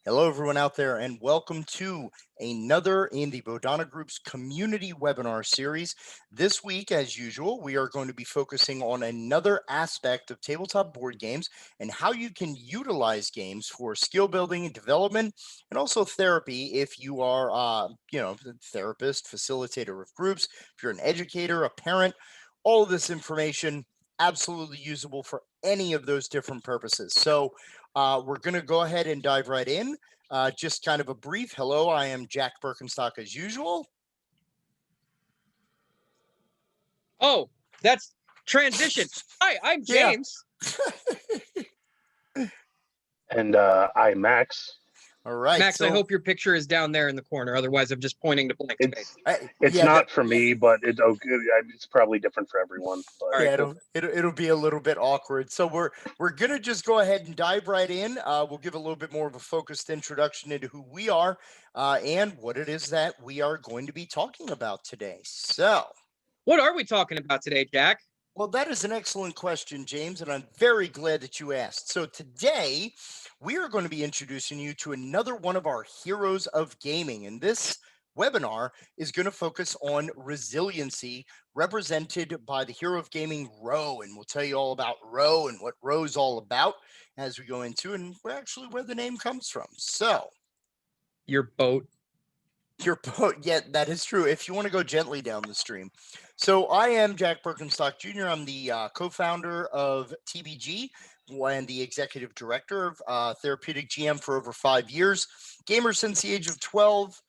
Hello, everyone out there, and welcome to another in the Bodhana Group's community webinar series. This week, as usual, we are going to be focusing on another aspect of tabletop board games and how you can utilize games for skill building and development, and also therapy if you are, a therapist, facilitator of groups, if you're an educator, a parent. All of this information absolutely usable for any of those different purposes. So we're going to go ahead and dive right in. Just kind of a brief hello. I am Jack Birkenstock as usual. Oh, that's transition. Hi, I'm James. And I'm Max. All right, Max, I hope your picture is down there in the corner. Otherwise, I'm just pointing to blank space. It's not for me, but it's okay. It's probably different for everyone. But. Yeah, it'll be a little bit awkward. So we're gonna just go ahead and dive right in. We'll give a little bit more of a focused introduction into who we are and what it is that we are going to be talking about today. So, what are we talking about today, Jack? Well, that is an excellent question, James, and I'm very glad that you asked. So today, we are going to be introducing you to another one of our heroes of gaming. And this webinar is going to focus on resiliency, represented by the hero of gaming, Rowe. And we'll tell you all about Rowe and what Rowe's all about as we go into and actually where the name comes from. So, your boat. Yeah, that is true. If you want to go gently down the stream. So I am Jack Birkenstock Jr. I'm the co-founder of TBG and the executive director of Therapeutic GM for over 5 years. Gamer since the age of 12,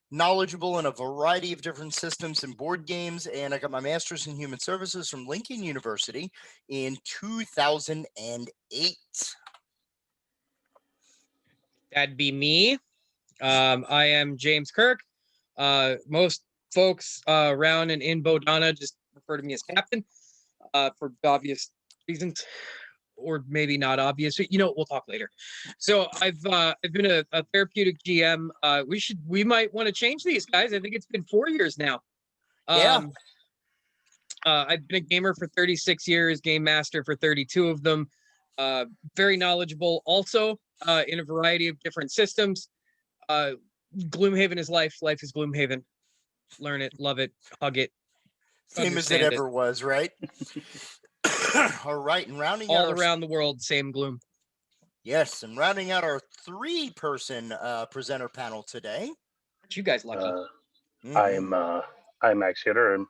knowledgeable in a variety of different systems and board games. And I got my master's in human services from Lincoln University in 2008. That'd be me. I am James Kirk. Most folks around and in Bodhana just refer to me as Captain for obvious reasons, or maybe not obvious. We'll talk later. So I've been a therapeutic GM. We might want to change these, guys. I think it's been 4 years now. Yeah. I've been a gamer for 36 years, game master for 32 of them. Very knowledgeable also in a variety of different systems. Gloomhaven is life. Life is Gloomhaven. Learn it, love it, hug it. Same as it ever was, right? All right, and rounding all around the world, same gloom. Yes, and rounding out our 3-person presenter panel today. Aren't you guys lucky? I'm Max Hitter. I'm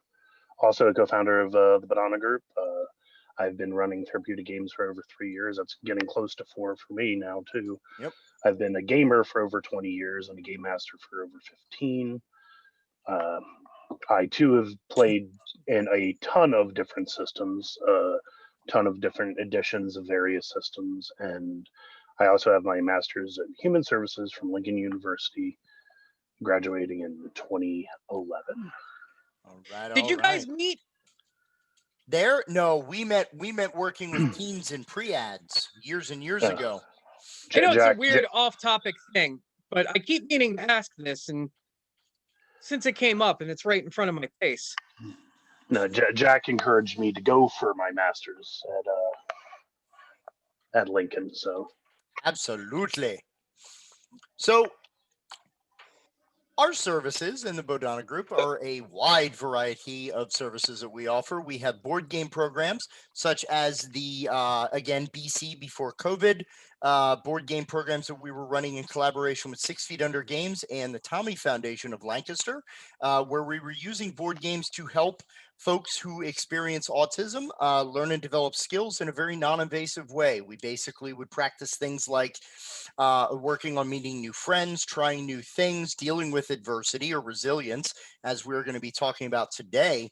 also a co-founder of the Bodhana Group. I've been running therapeutic games for over 3 years. That's getting close to 4 for me now, too. Yep. I've been a gamer for over 20 years and a game master for over 15. I, too, have played in a ton of different systems, a ton of different editions of various systems. And I also have my master's in human services from Lincoln University, graduating in 2011. All right. Did you guys meet? No, we met working with teens in pre-ads years and years ago. I know it's a weird off-topic thing, but I keep meaning to ask this, and since it came up and it's right in front of my face. No, Jack encouraged me to go for my master's at Lincoln, so. Absolutely. So our services in the Bodhana Group are a wide variety of services that we offer. We have board game programs such as the, again, BC before COVID, board game programs that we were running in collaboration with 6 Feet Under Games and the Tommy Foundation of Lancaster, where we were using board games to help folks who experience autism learn and develop skills in a very non-invasive way. We basically would practice things like working on meeting new friends, trying new things, dealing with adversity or resilience, as we're going to be talking about today,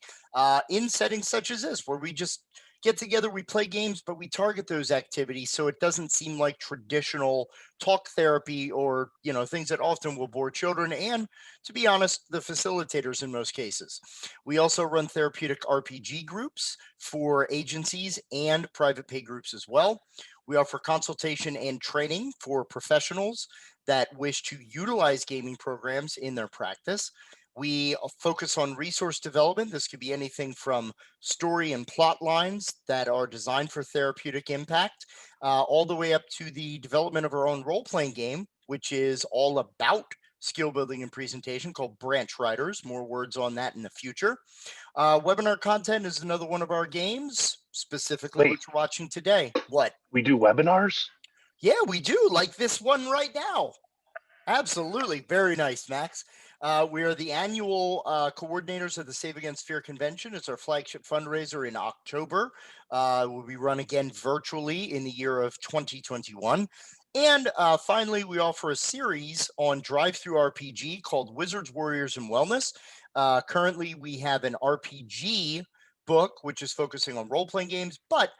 in settings such as this, where we just get together, we play games, but we target those activities so it doesn't seem like traditional talk therapy or, things that often will bore children and, to be honest, the facilitators in most cases. We also run therapeutic RPG groups for agencies and private pay groups as well. We offer consultation and training for professionals that wish to utilize gaming programs in their practice. We focus on resource development. This could be anything from story and plot lines that are designed for therapeutic impact, all the way up to the development of our own role-playing game, which is all about skill building and presentation, called Branch Riders. More words on that in the future. Webinar content is another one of our games, specifically what you're watching today. What? We do webinars? Yeah, we do, like this one right now. Absolutely. Very nice, Max. We are the annual coordinators of the Save Against Fear Convention. It's our flagship fundraiser in October. Will be run again virtually in the year of 2021. And finally, we offer a series on drive-through RPG called Wizards, Warriors, and Wellness. Currently, we have an RPG book, which is focusing on role-playing games, but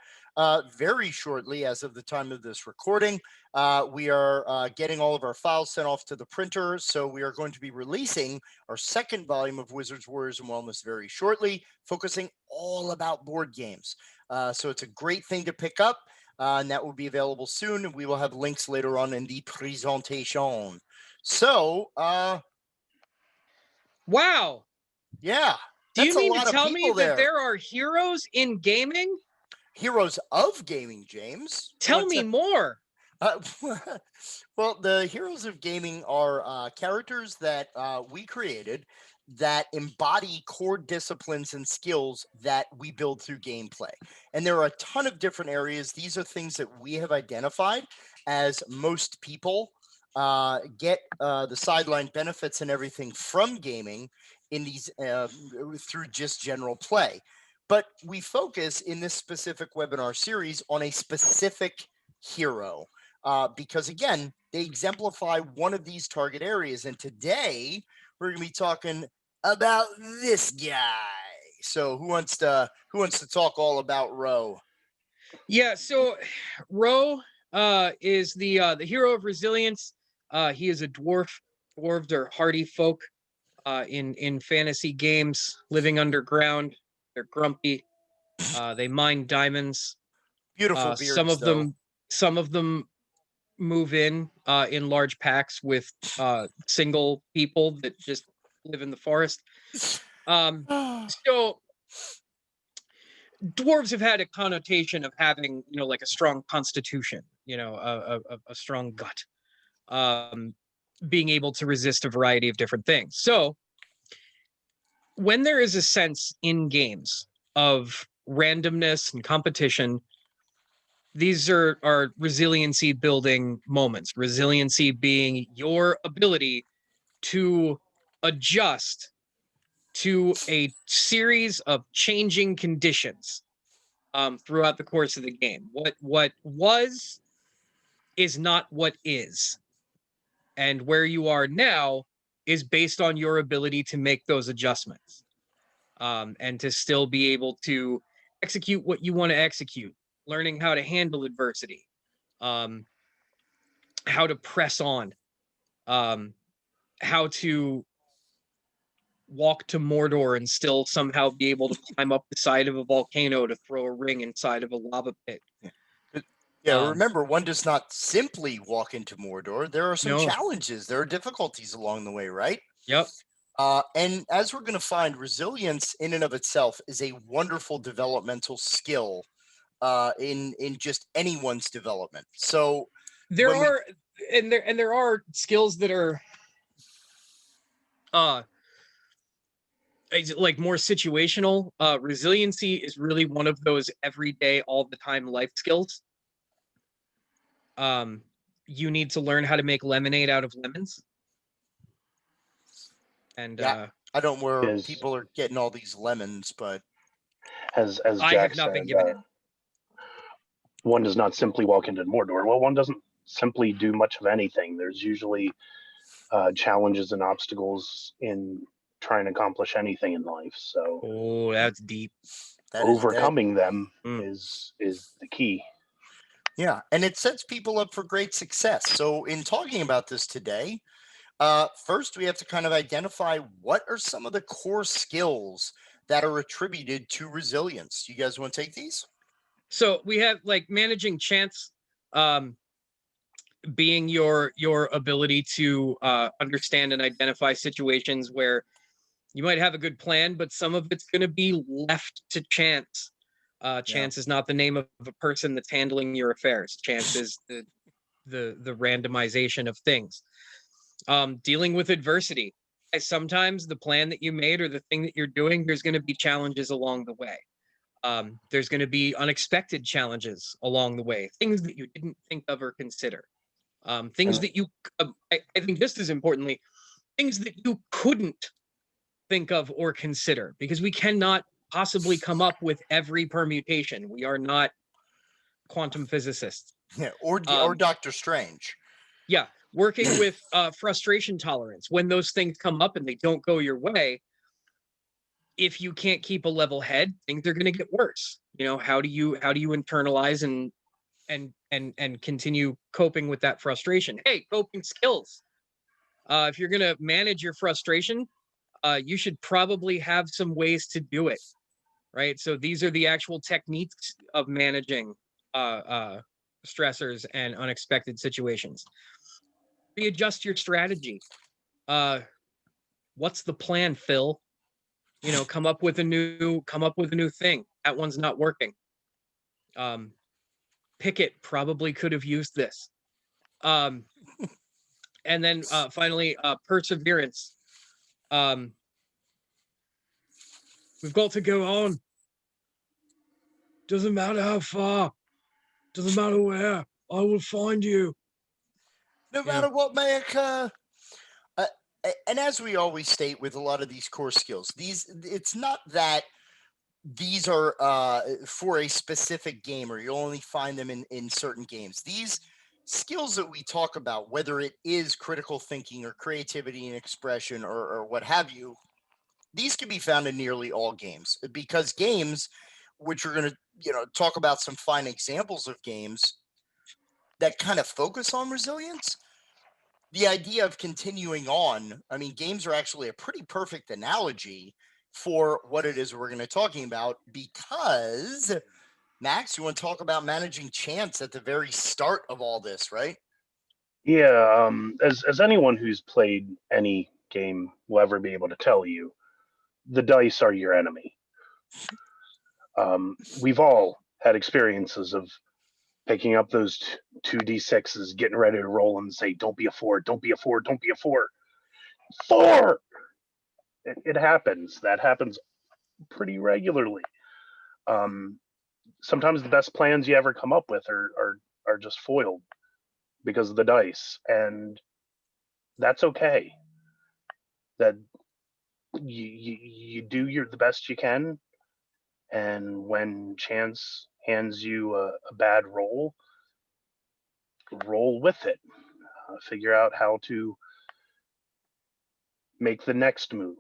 very shortly, as of the time of this recording, we are getting all of our files sent off to the printer. So we are going to be releasing our second volume of Wizards, Warriors, and Wellness very shortly, focusing all about board games. So it's a great thing to pick up, and that will be available soon. And we will have links later on in the presentation. So, wow. Yeah. Do you mean to tell me that there are heroes in gaming? Heroes of gaming, James. Tell me more. Well, the heroes of gaming are characters that we created that embody core disciplines and skills that we build through gameplay. And there are a ton of different areas. These are things that we have identified as most people get the sideline benefits and everything from gaming in these through just general play. But we focus in this specific webinar series on a specific hero because, again, they exemplify one of these target areas. And today we're going to be talking about this guy. So who wants to talk all about Rowe? Yeah, so Rowe is the hero of Resilience. He is a dwarf. Dwarves are hardy folk in fantasy games, living underground. They're grumpy. They mine diamonds. Beautiful beards, some of them move in large packs with single people that just live in the forest. So dwarves have had a connotation of having, like a strong constitution, a strong gut, being able to resist a variety of different things. So when there is a sense in games of randomness and competition, these are resiliency building moments. Resiliency being your ability to adjust to a series of changing conditions throughout the course of the game. What was is not what is. And where you are now is based on your ability to make those adjustments and to still be able to execute what you want to execute, learning how to handle adversity, how to press on, how to walk to Mordor and still somehow be able to climb up the side of a volcano to throw a ring inside of a lava pit. Yeah, remember, one does not simply walk into Mordor. There are some challenges. There are difficulties along the way, right? Yep. And as we're going to find, resilience in and of itself is a wonderful developmental skill in just anyone's development. So there are skills that are like more situational. Resiliency is really one of those everyday, all the time life skills. You need to learn how to make lemonade out of lemons. And yeah, I don't know where people are getting all these lemons, but as I Jack have not said, been given it. One does not simply walk into Mordor. Well, one doesn't simply do much of anything. There's usually challenges and obstacles in trying to accomplish anything in life. So, that's deep. Overcoming them is the key. Yeah, and it sets people up for great success. So in talking about this today, first we have to kind of identify what are some of the core skills that are attributed to resilience. You guys want to take these? So we have like managing chance, being your ability to understand and identify situations where You might have a good plan, but some of it's going to be left to chance. Chance is not the name of a person that's handling your affairs. Chance is the randomization of things. Dealing with adversity. Sometimes the plan that you made or the thing that you're doing, there's going to be challenges along the way. There's going to be unexpected challenges along the way, things that you didn't think of or consider. Things that you, I think just as importantly, things that you couldn't think of or consider, because we cannot possibly come up with every permutation. We are not quantum physicists. Yeah, or Doctor Strange. Yeah, working with frustration tolerance. When those things come up and they don't go your way, if you can't keep a level head, things are going to get worse. You know, how do you internalize and continue coping with that frustration? Hey, coping skills. If you're going to manage your frustration, you should probably have some ways to do it, right? So these are the actual techniques of managing stressors and unexpected situations. Readjust your strategy. What's the plan, Phil? You know, come up with a new thing. That one's not working. Pickett probably could have used this. And then finally, perseverance. We've got to go on. Doesn't matter how far. Doesn't matter where. I will find you. No matter what may occur. And as we always state with a lot of these core skills, it's not that these are for a specific game or you only find them in certain games. These skills that we talk about, whether it is critical thinking or creativity and expression or what have you, these can be found in nearly all games, because games, which we're going to talk about some fine examples of games that kind of focus on resilience. The idea of continuing on, I mean, games are actually a pretty perfect analogy for what it is we're going to be talking about, because Max, you want to talk about managing chance at the very start of all this, right? Yeah, as anyone who's played any game will ever be able to tell you, the dice are your enemy. We've all had experiences of picking up those 2d6s, getting ready to roll and say, don't be a 4, don't be a 4, don't be a 4. 4! It happens. That happens pretty regularly. Sometimes the best plans you ever come up with are just foiled because of the dice, and that's okay. That you do the best you can, and when chance hands you a bad roll with it. Figure out how to make the next move.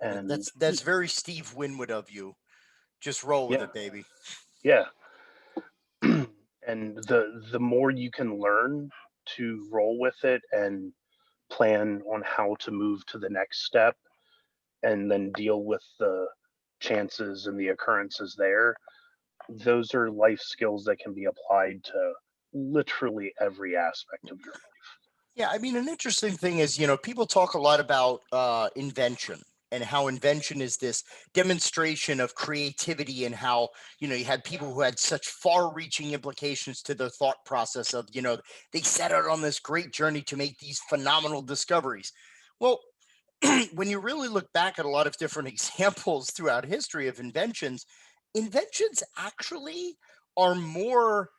And that's very Steve Winwood of you. Just roll with it, baby. Yeah. And the more you can learn to roll with it and plan on how to move to the next step and then deal with the chances and the occurrences there, those are life skills that can be applied to literally every aspect of your life. Yeah, I mean, an interesting thing is, people talk a lot about invention and how invention is this demonstration of creativity, and how, you had people who had such far-reaching implications to their thought process of, they set out on this great journey to make these phenomenal discoveries. Well, when you really look back at a lot of different examples throughout history of inventions actually are more,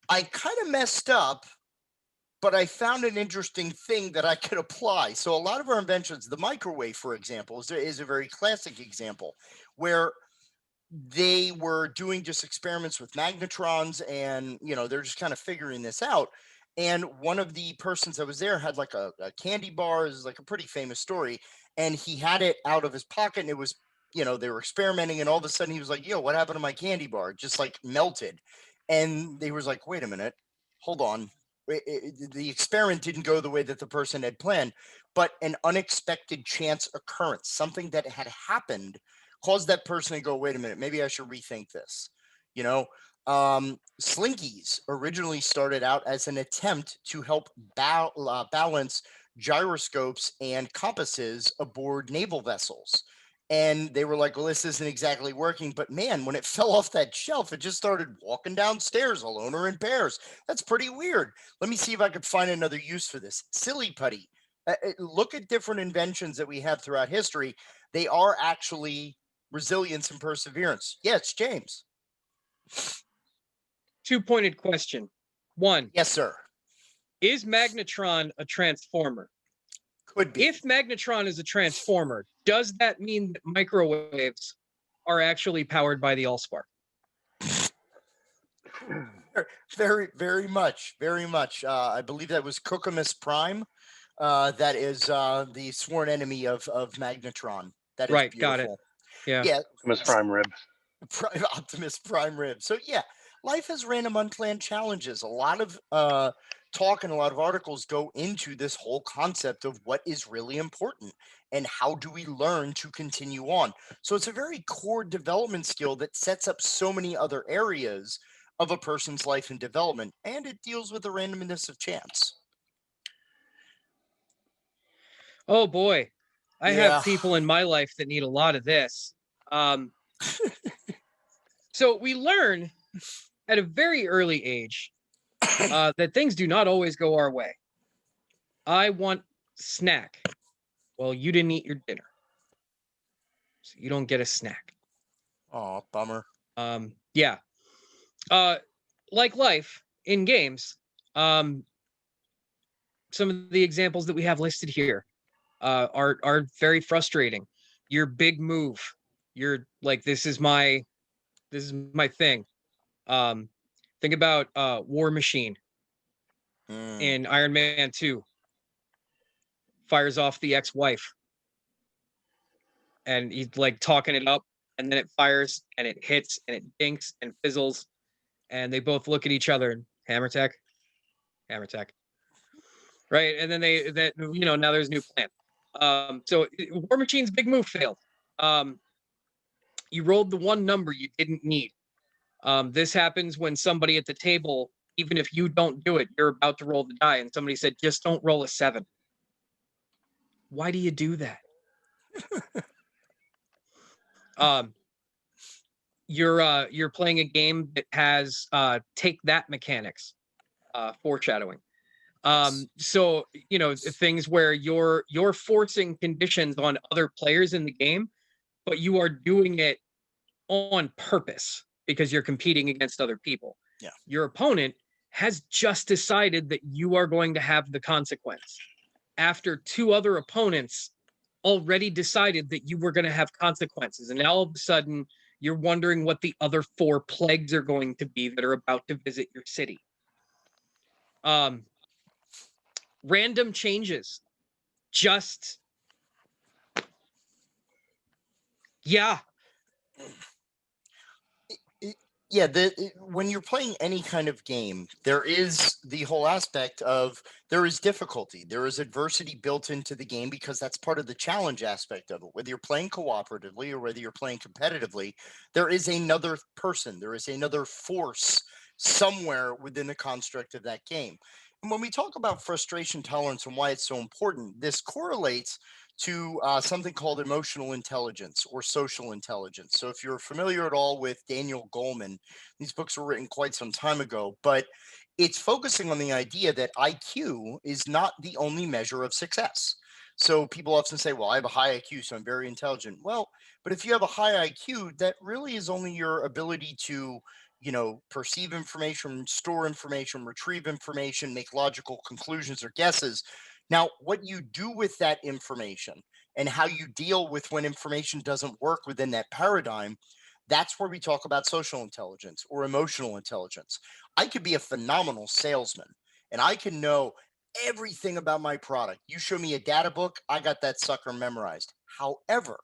I kind of messed up, but I found an interesting thing that I could apply. So a lot of our inventions, the microwave, for example, is a very classic example where they were doing just experiments with magnetrons, and, they're just kind of figuring this out. And one of the persons that was there had like a candy bar. Is like a pretty famous story. And he had it out of his pocket, and it was, they were experimenting, and all of a sudden he was like, yo, what happened to my candy bar? It just like melted. And they was like, wait a minute, hold on. The experiment didn't go the way that the person had planned, but an unexpected chance occurrence, something that had happened, caused that person to go, wait a minute, maybe I should rethink this. Slinkies originally started out as an attempt to help balance gyroscopes and compasses aboard naval vessels. And they were like, well, this isn't exactly working. But man, when it fell off that shelf, it just started walking downstairs alone or in pairs. That's pretty weird. Let me see if I could find another use for this. Silly putty. Look at different inventions that we have throughout history. They are actually resilience and perseverance. Yeah, it's James. Two-pointed question. One, Yes, sir. is Magnetron a transformer? Could be. If Magnetron is a transformer, does that mean that microwaves are actually powered by the Allspark? Very, very much, very much. I believe that was Kokomus Prime. That is the sworn enemy of Magnetron. That is Right, beautiful. got it. Yeah. Yeah, Miss Prime Rib. Optimus Prime Rib. So yeah, life has random unplanned challenges. A lot of talk and a lot of articles go into this whole concept of what is really important and how do we learn to continue on. So it's a very core development skill that sets up so many other areas of a person's life and development, and it deals with the randomness of chance. Oh boy, I Yeah. have people in my life that need a lot of this. So we learn at a very early age that things do not always go our way. I want snack. Well, you didn't eat your dinner, so you don't get a snack. Oh, bummer. Yeah. Like life in games, some of the examples that we have listed here are very frustrating. Your big move, you're like, this is my thing. Think about War Machine in Iron Man 2. Fires off the ex-wife, and he's like talking it up, and then it fires and it hits and it dinks and fizzles, and they both look at each other and hammer tech, right? And then now there's a new plan. So War Machine's big move failed. You rolled the one number you didn't need. This happens when somebody at the table, even if you don't do it, you're about to roll the die, and somebody said, "Just don't roll a 7." Why do you do that? You're playing a game that has take that mechanics, foreshadowing. So things where you're forcing conditions on other players in the game, but you are doing it on purpose because you're competing against other people. Yeah. Your opponent has just decided that you are going to have the consequence after two other opponents already decided that you were going to have consequences. And now all of a sudden you're wondering what the other 4 plagues are going to be that are about to visit your city. Random changes. Just, yeah. Yeah, when you're playing any kind of game, there is the whole aspect of there is difficulty. There is adversity built into the game because that's part of the challenge aspect of it. Whether you're playing cooperatively or whether you're playing competitively, there is another person, there is another force somewhere within the construct of that game. And when we talk about frustration tolerance and why it's so important, this correlates to something called emotional intelligence or social intelligence. So, if you're familiar at all with Daniel Goleman, these books were written quite some time ago, but it's focusing on the idea that IQ is not the only measure of success. So, people often say, well, I have a high IQ, so I'm very intelligent. Well, but if you have a high IQ, that really is only your ability to perceive information, store information, retrieve information, make logical conclusions or guesses. Now, what you do with that information and how you deal with when information doesn't work within that paradigm, that's where we talk about social intelligence or emotional intelligence. I could be a phenomenal salesman and I can know everything about my product. You show me a data book, I got that sucker memorized. However,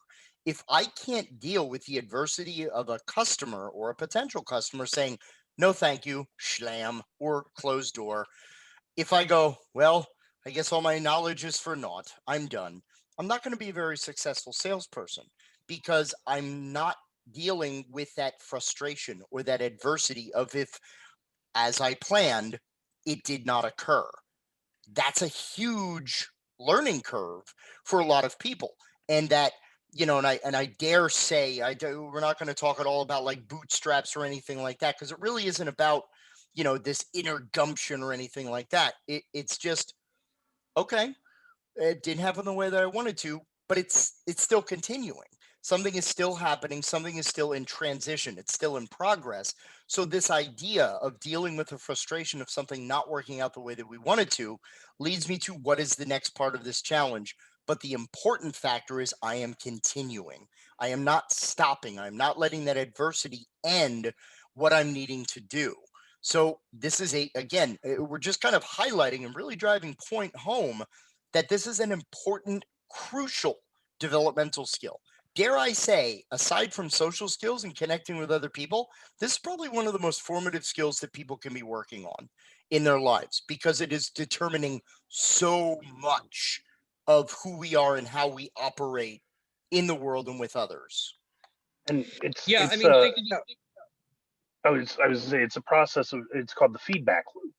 if I can't deal with the adversity of a customer or a potential customer saying, no, thank you, schlam, or closed door, if I go, well, I guess all my knowledge is for naught, I'm done, I'm not going to be a very successful salesperson because I'm not dealing with that frustration or that adversity of if, as I planned, it did not occur. That's a huge learning curve for a lot of people. And that, and I dare say, we're not going to talk at all about like bootstraps or anything like that, because it really isn't about, this inner gumption or anything like that. It's just, okay, it didn't happen the way that I wanted to, but it's still continuing. Something is still happening. Something is still in transition. It's still in progress. So this idea of dealing with the frustration of something not working out the way that we wanted to leads me to what is the next part of this challenge. But the important factor is I am continuing. I am not stopping. I'm not letting that adversity end what I'm needing to do. So this is again, we're just kind of highlighting and really driving point home that this is an important, crucial developmental skill. Dare I say, aside from social skills and connecting with other people, this is probably one of the most formative skills that people can be working on in their lives, because it is determining so much of who we are and how we operate in the world and with others. And it's Yeah, it's I mean, think about I was say it's a process of, it's called the feedback loop.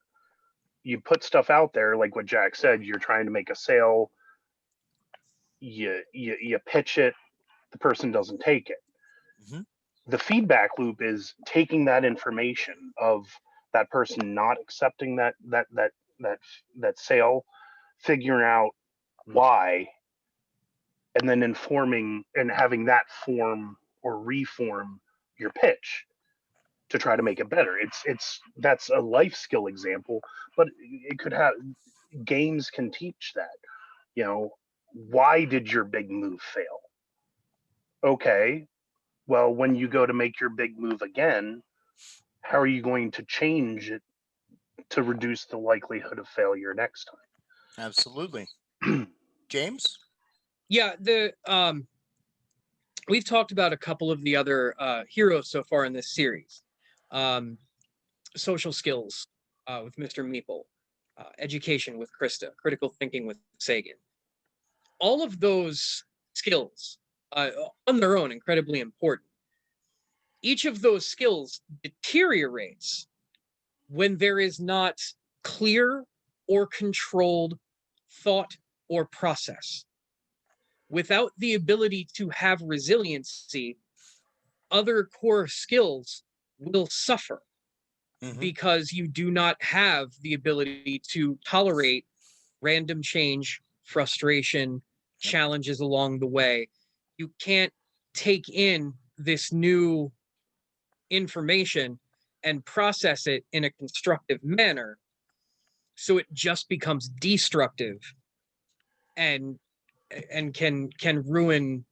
You put stuff out there, like what Jack said, you're trying to make a sale, you pitch it, the person doesn't take it. Mhm. The feedback loop is taking that information of that person not accepting that sale, figuring out why, and then informing and having that form or reform your pitch to try to make it better. It's that's a life skill example, but it could have, games can teach that. Why did your big move fail? Okay, well, when you go to make your big move again, how are you going to change it to reduce the likelihood of failure next Absolutely. time? James? yeah, we've talked about a couple of the other heroes so far in this series. Social skills with Mr. Meeple, education with Krista, critical thinking with Sagan. All of those skills on their own incredibly important. Each of those skills deteriorates when there is not clear or controlled thought or process. Without the ability to have resiliency, other core skills will suffer because you do not have the ability to tolerate random change, frustration, challenges along the way. You can't take in this new information and process it in a constructive manner, so it just becomes destructive and can ruin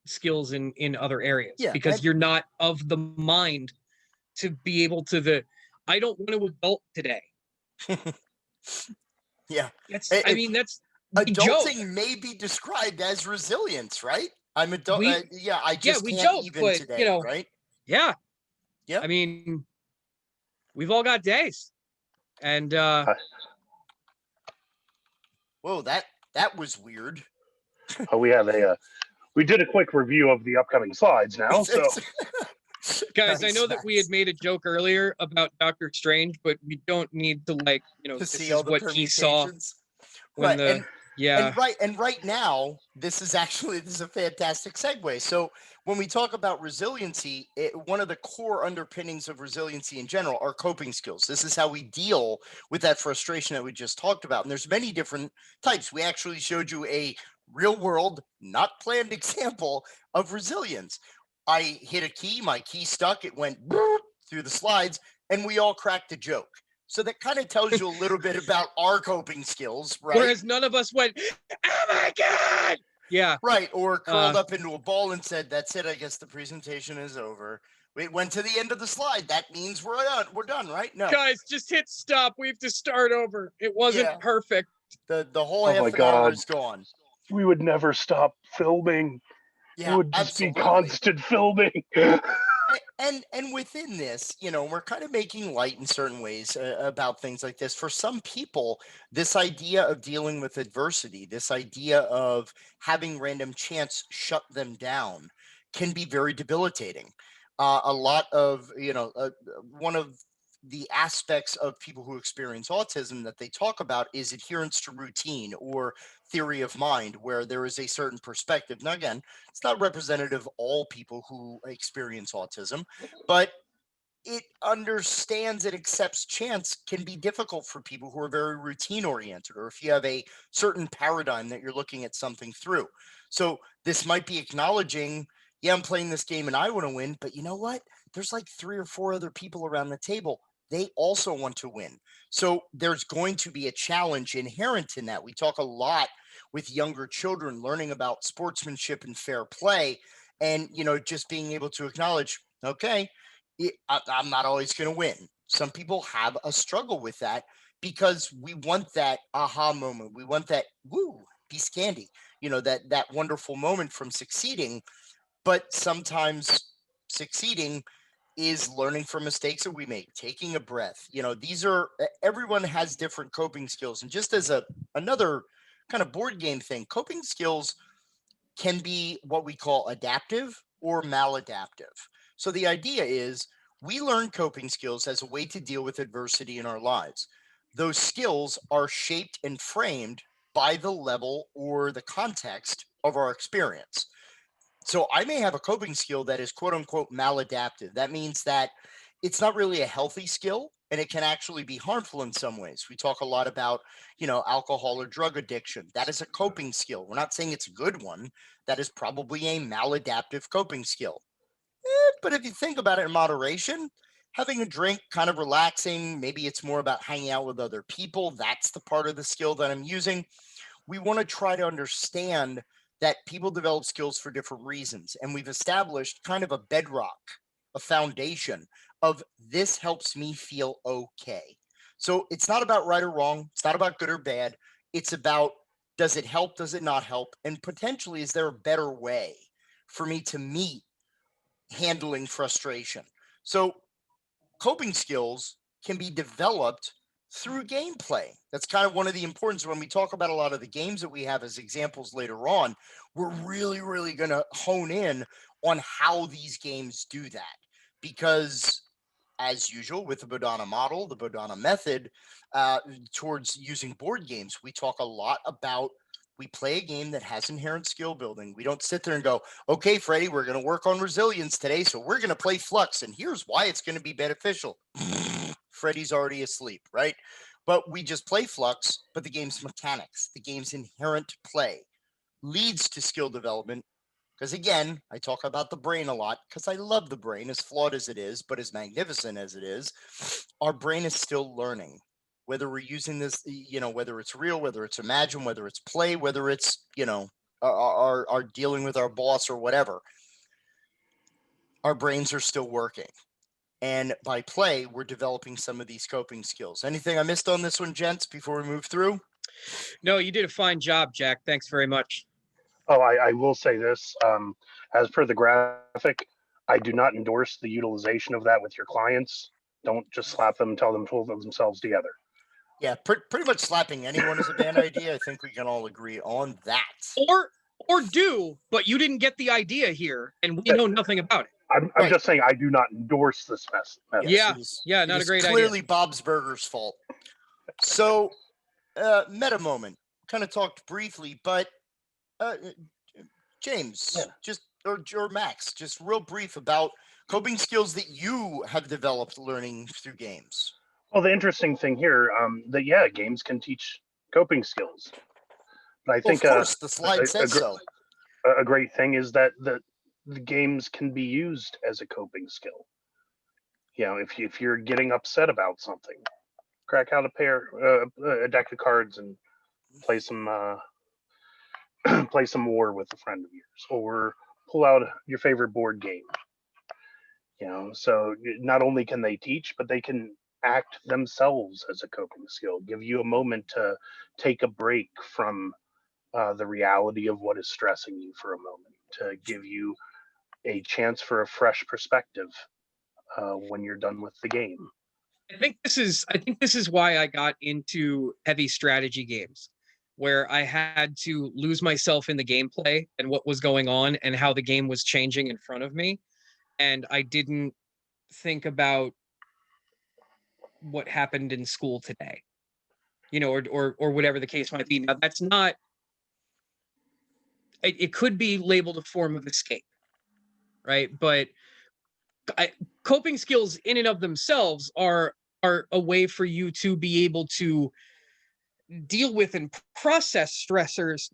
skills in other areas, because you're not of the mind to be able to I don't want to adult today. Yeah. I mean, that's adulting may be described as resilience, right? I'm adult. I just we can't joke, even but, today, right? Yeah. Yeah. I mean, we've all got days. And whoa, that was weird. We have we did a quick review of the upcoming slides now, so guys, I know that we had made a joke earlier about Doctor Strange, but we don't need to to this see is all the what he saw when right. yeah. And right now, this is a fantastic segue. So when we talk about resiliency, one of the core underpinnings of resiliency in general are coping skills. This is how we deal with that frustration that we just talked about. And there's many different types. We actually showed you a real world, not planned example of resilience. I hit a key, my key stuck, it went through the slides, and we all cracked a joke. So that kind of tells you a little bit about our coping skills, right? Whereas none of us went, oh my God. Yeah. Right. Or curled up into a ball and said, that's it. I guess the presentation is over. We went to the end of the slide. That means we're done, right? No. Guys, just hit stop. We have to start over. It wasn't perfect. The whole half an hour is gone. We would never stop filming. Yeah, it would just be constant filming. And within this, we're kind of making light in certain ways about things like this. For some people, this idea of dealing with adversity, this idea of having random chance shut them down, can be very debilitating. A lot of, one of the aspects of people who experience autism that they talk about is adherence to routine or theory of mind, where there is a certain perspective. Now, again, it's not representative of all people who experience autism, but it understands and accepts chance can be difficult for people who are very routine oriented, or if you have a certain paradigm that you're looking at something through. So this might be acknowledging, yeah, I'm playing this game and I want to win, but you know what? There's like 3 or 4 other people around the table. They also want to win. So there's going to be a challenge inherent in that. We talk a lot with younger children learning about sportsmanship and fair play, and just being able to acknowledge, okay, I'm not always going to win. Some people have a struggle with that because we want that aha moment. We want that woo piece of candy, that wonderful moment from succeeding. But sometimes succeeding is learning from mistakes that we make, taking a breath. These are everyone has different coping skills, and just as another kind of board game thing, coping skills can be what we call adaptive or maladaptive. So the idea is we learn coping skills as a way to deal with adversity in our lives. Those skills are shaped and framed by the level or the context of our experience. So I may have a coping skill that is quote unquote maladaptive. That means that it's not really a healthy skill and it can actually be harmful in some ways. We talk a lot about, alcohol or drug addiction. That is a coping skill. We're not saying it's a good one. That is probably a maladaptive coping skill. But if you think about it in moderation, having a drink, kind of relaxing, maybe it's more about hanging out with other people. That's the part of the skill that I'm using. We want to try to understand that people develop skills for different reasons. And we've established kind of a bedrock, a foundation of this helps me feel okay. So it's not about right or wrong. It's not about good or bad. It's about, does it help? Does it not help? And potentially, is there a better way for me to meet handling frustration? So coping skills can be developed through gameplay. That's kind of one of the importance when we talk about a lot of the games that we have as examples later on. We're really, really going to hone in on how these games do that, because as usual with the Bodhana model, the Bodhana method, towards using board games, we talk a lot about, we play a game that has inherent skill building. We don't sit there and go, okay, Freddie, we're going to work on resilience today, so we're going to play Flux, and here's why it's going to be beneficial. Freddie's already asleep, right? But we just play Flux, but the game's mechanics, the game's inherent play leads to skill development. Because again, I talk about the brain a lot because I love the brain, as flawed as it is, but as magnificent as it is. Our brain is still learning. Whether we're using this, whether it's real, whether it's imagined, whether it's play, whether it's, our dealing with our boss or whatever, our brains are still working. And by play, we're developing some of these coping skills. Anything I missed on this one, gents, before we move through? No, you did a fine job, Jack. Thanks very much. Oh, I will say this. As per the graphic, I do not endorse the utilization of that with your clients. Don't just slap them and tell them to pull themselves together. Yeah, pretty much slapping anyone is a bad idea. I think we can all agree on that. Or do, but you didn't get the idea here, and we know nothing about it. I'm Right. just saying I do not endorse this method. Yes, Not a great idea. Clearly Bob's Burgers' fault. So, meta moment. Kind of talked briefly, but James, or Max, just real brief about coping skills that you have developed learning through games. Well, the interesting thing here, that games can teach coping skills. But I think of course, the slide says so. A great thing is that the games can be used as a coping skill. If you're getting upset about something, crack out a deck of cards and play some play some war with a friend of yours, or pull out your favorite board game. So not only can they teach, but they can act themselves as a coping skill, give you a moment to take a break from the reality of what is stressing you for a moment, to give you a chance for a fresh perspective when you're done with the game. I think this is why I got into heavy strategy games, where I had to lose myself in the gameplay and what was going on and how the game was changing in front of me. And I didn't think about what happened in school today, or whatever the case might be. Now, that's not, it could be labeled a form of escape, right? But coping skills in and of themselves are a way for you to be able to deal with and process stressors,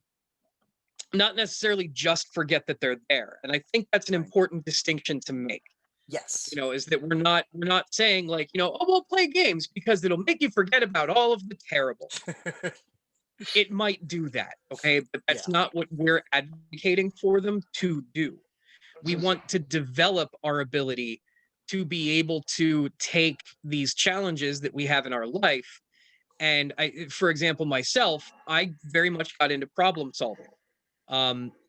not necessarily just forget that they're there. And I think that's an important distinction to make. Yes. Is that we're not saying like, oh, we'll play games because it'll make you forget about all of the terrible. It might do that, okay? But that's not what we're advocating for them to do. We want to develop our ability to be able to take these challenges that we have in our life. And for example, myself, I very much got into problem solving.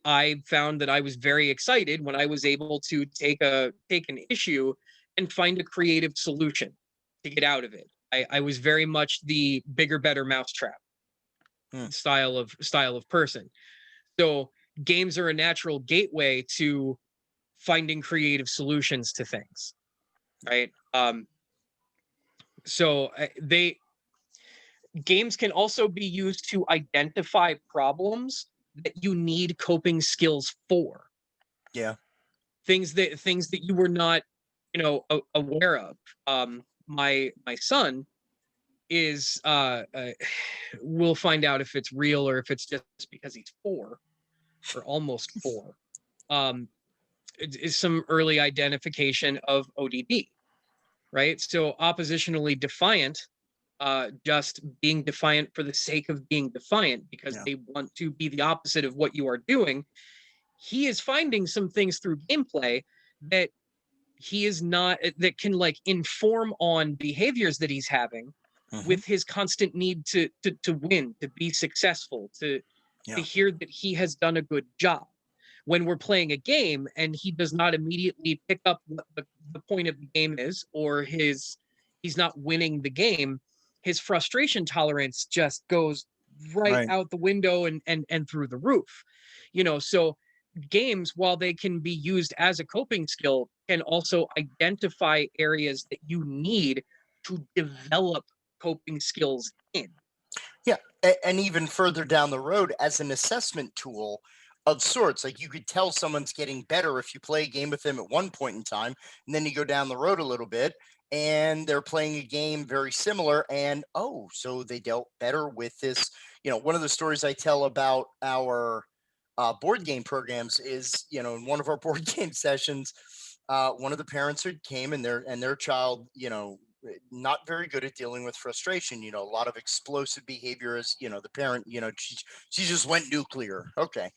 I found that I was very excited when I was able to take an issue and find a creative solution to get out of it. I was very much the bigger, better mousetrap style of person. So games are a natural gateway to finding creative solutions to things, right? So games can also be used to identify problems that you need coping skills for. Yeah. Things that you were not, aware of. My son is we'll find out if it's real or if it's just because he's 4 or almost 4. Is some early identification of ODD, right? So oppositionally defiant, just being defiant for the sake of being defiant because they want to be the opposite of what you are doing. He is finding some things through gameplay that he is not, that can like inform on behaviors that he's having with his constant need to win, to be successful, to hear that he has done a good job. When we're playing a game and he does not immediately pick up what the point of the game is, or he's not winning the game, his frustration tolerance just goes right out the window and through the roof. So games, while they can be used as a coping skill, can also identify areas that you need to develop coping skills in. Yeah. And even further down the road, as an assessment tool of sorts, like you could tell someone's getting better if you play a game with them at one point in time, and then you go down the road a little bit and they're playing a game very similar, and so they dealt better with this. One of the stories I tell about our board game programs is, in one of our board game sessions, one of the parents who came and their child, not very good at dealing with frustration, a lot of explosive behavior as, the parent, she just went nuclear. Okay.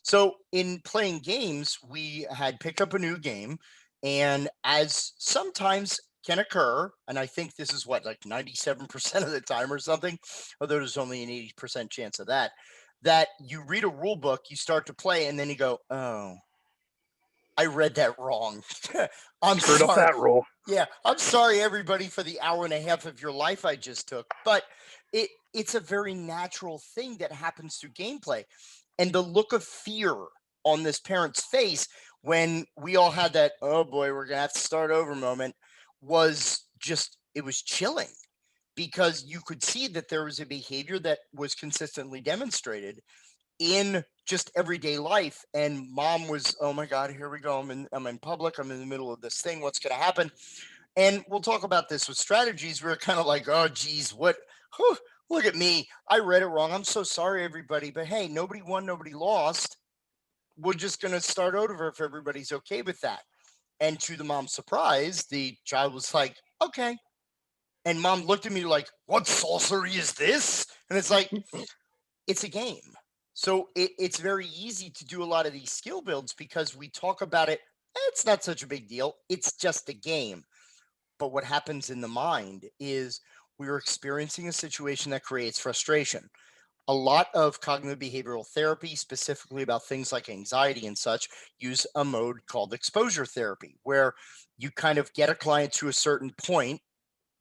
So in playing games, we had picked up a new game, and as sometimes can occur, and I think this is like 97% of the time or something, although there's only an 80% chance of that you read a rule book, you start to play, and then you go, oh, I read that wrong. I'm Screwed up sorry. that rule. Yeah, I'm sorry, everybody, for the hour and a half of your life I just took. But it's a very natural thing that happens through gameplay. And the look of fear on this parent's face when we all had that, oh boy, we're going to have to start over moment, was just, it was chilling, because you could see that there was a behavior that was consistently demonstrated in just everyday life. And mom was, oh my God, here we go. I'm in public. I'm in the middle of this thing. What's going to happen? And we'll talk about this with strategies. We're kind of like, oh, geez, what? Whew, look at me. I read it wrong. I'm so sorry, everybody. But hey, nobody won, nobody lost. We're just going to start over if everybody's okay with that. And to the mom's surprise, the child was like, okay. And mom looked at me like, what sorcery is this? And it's like, it's a game. So it's very easy to do a lot of these skill builds because we talk about it. It's not such a big deal. It's just a game. But what happens in the mind is we're experiencing a situation that creates frustration. A lot of cognitive behavioral therapy, specifically about things like anxiety and such, use a mode called exposure therapy, where you kind of get a client to a certain point,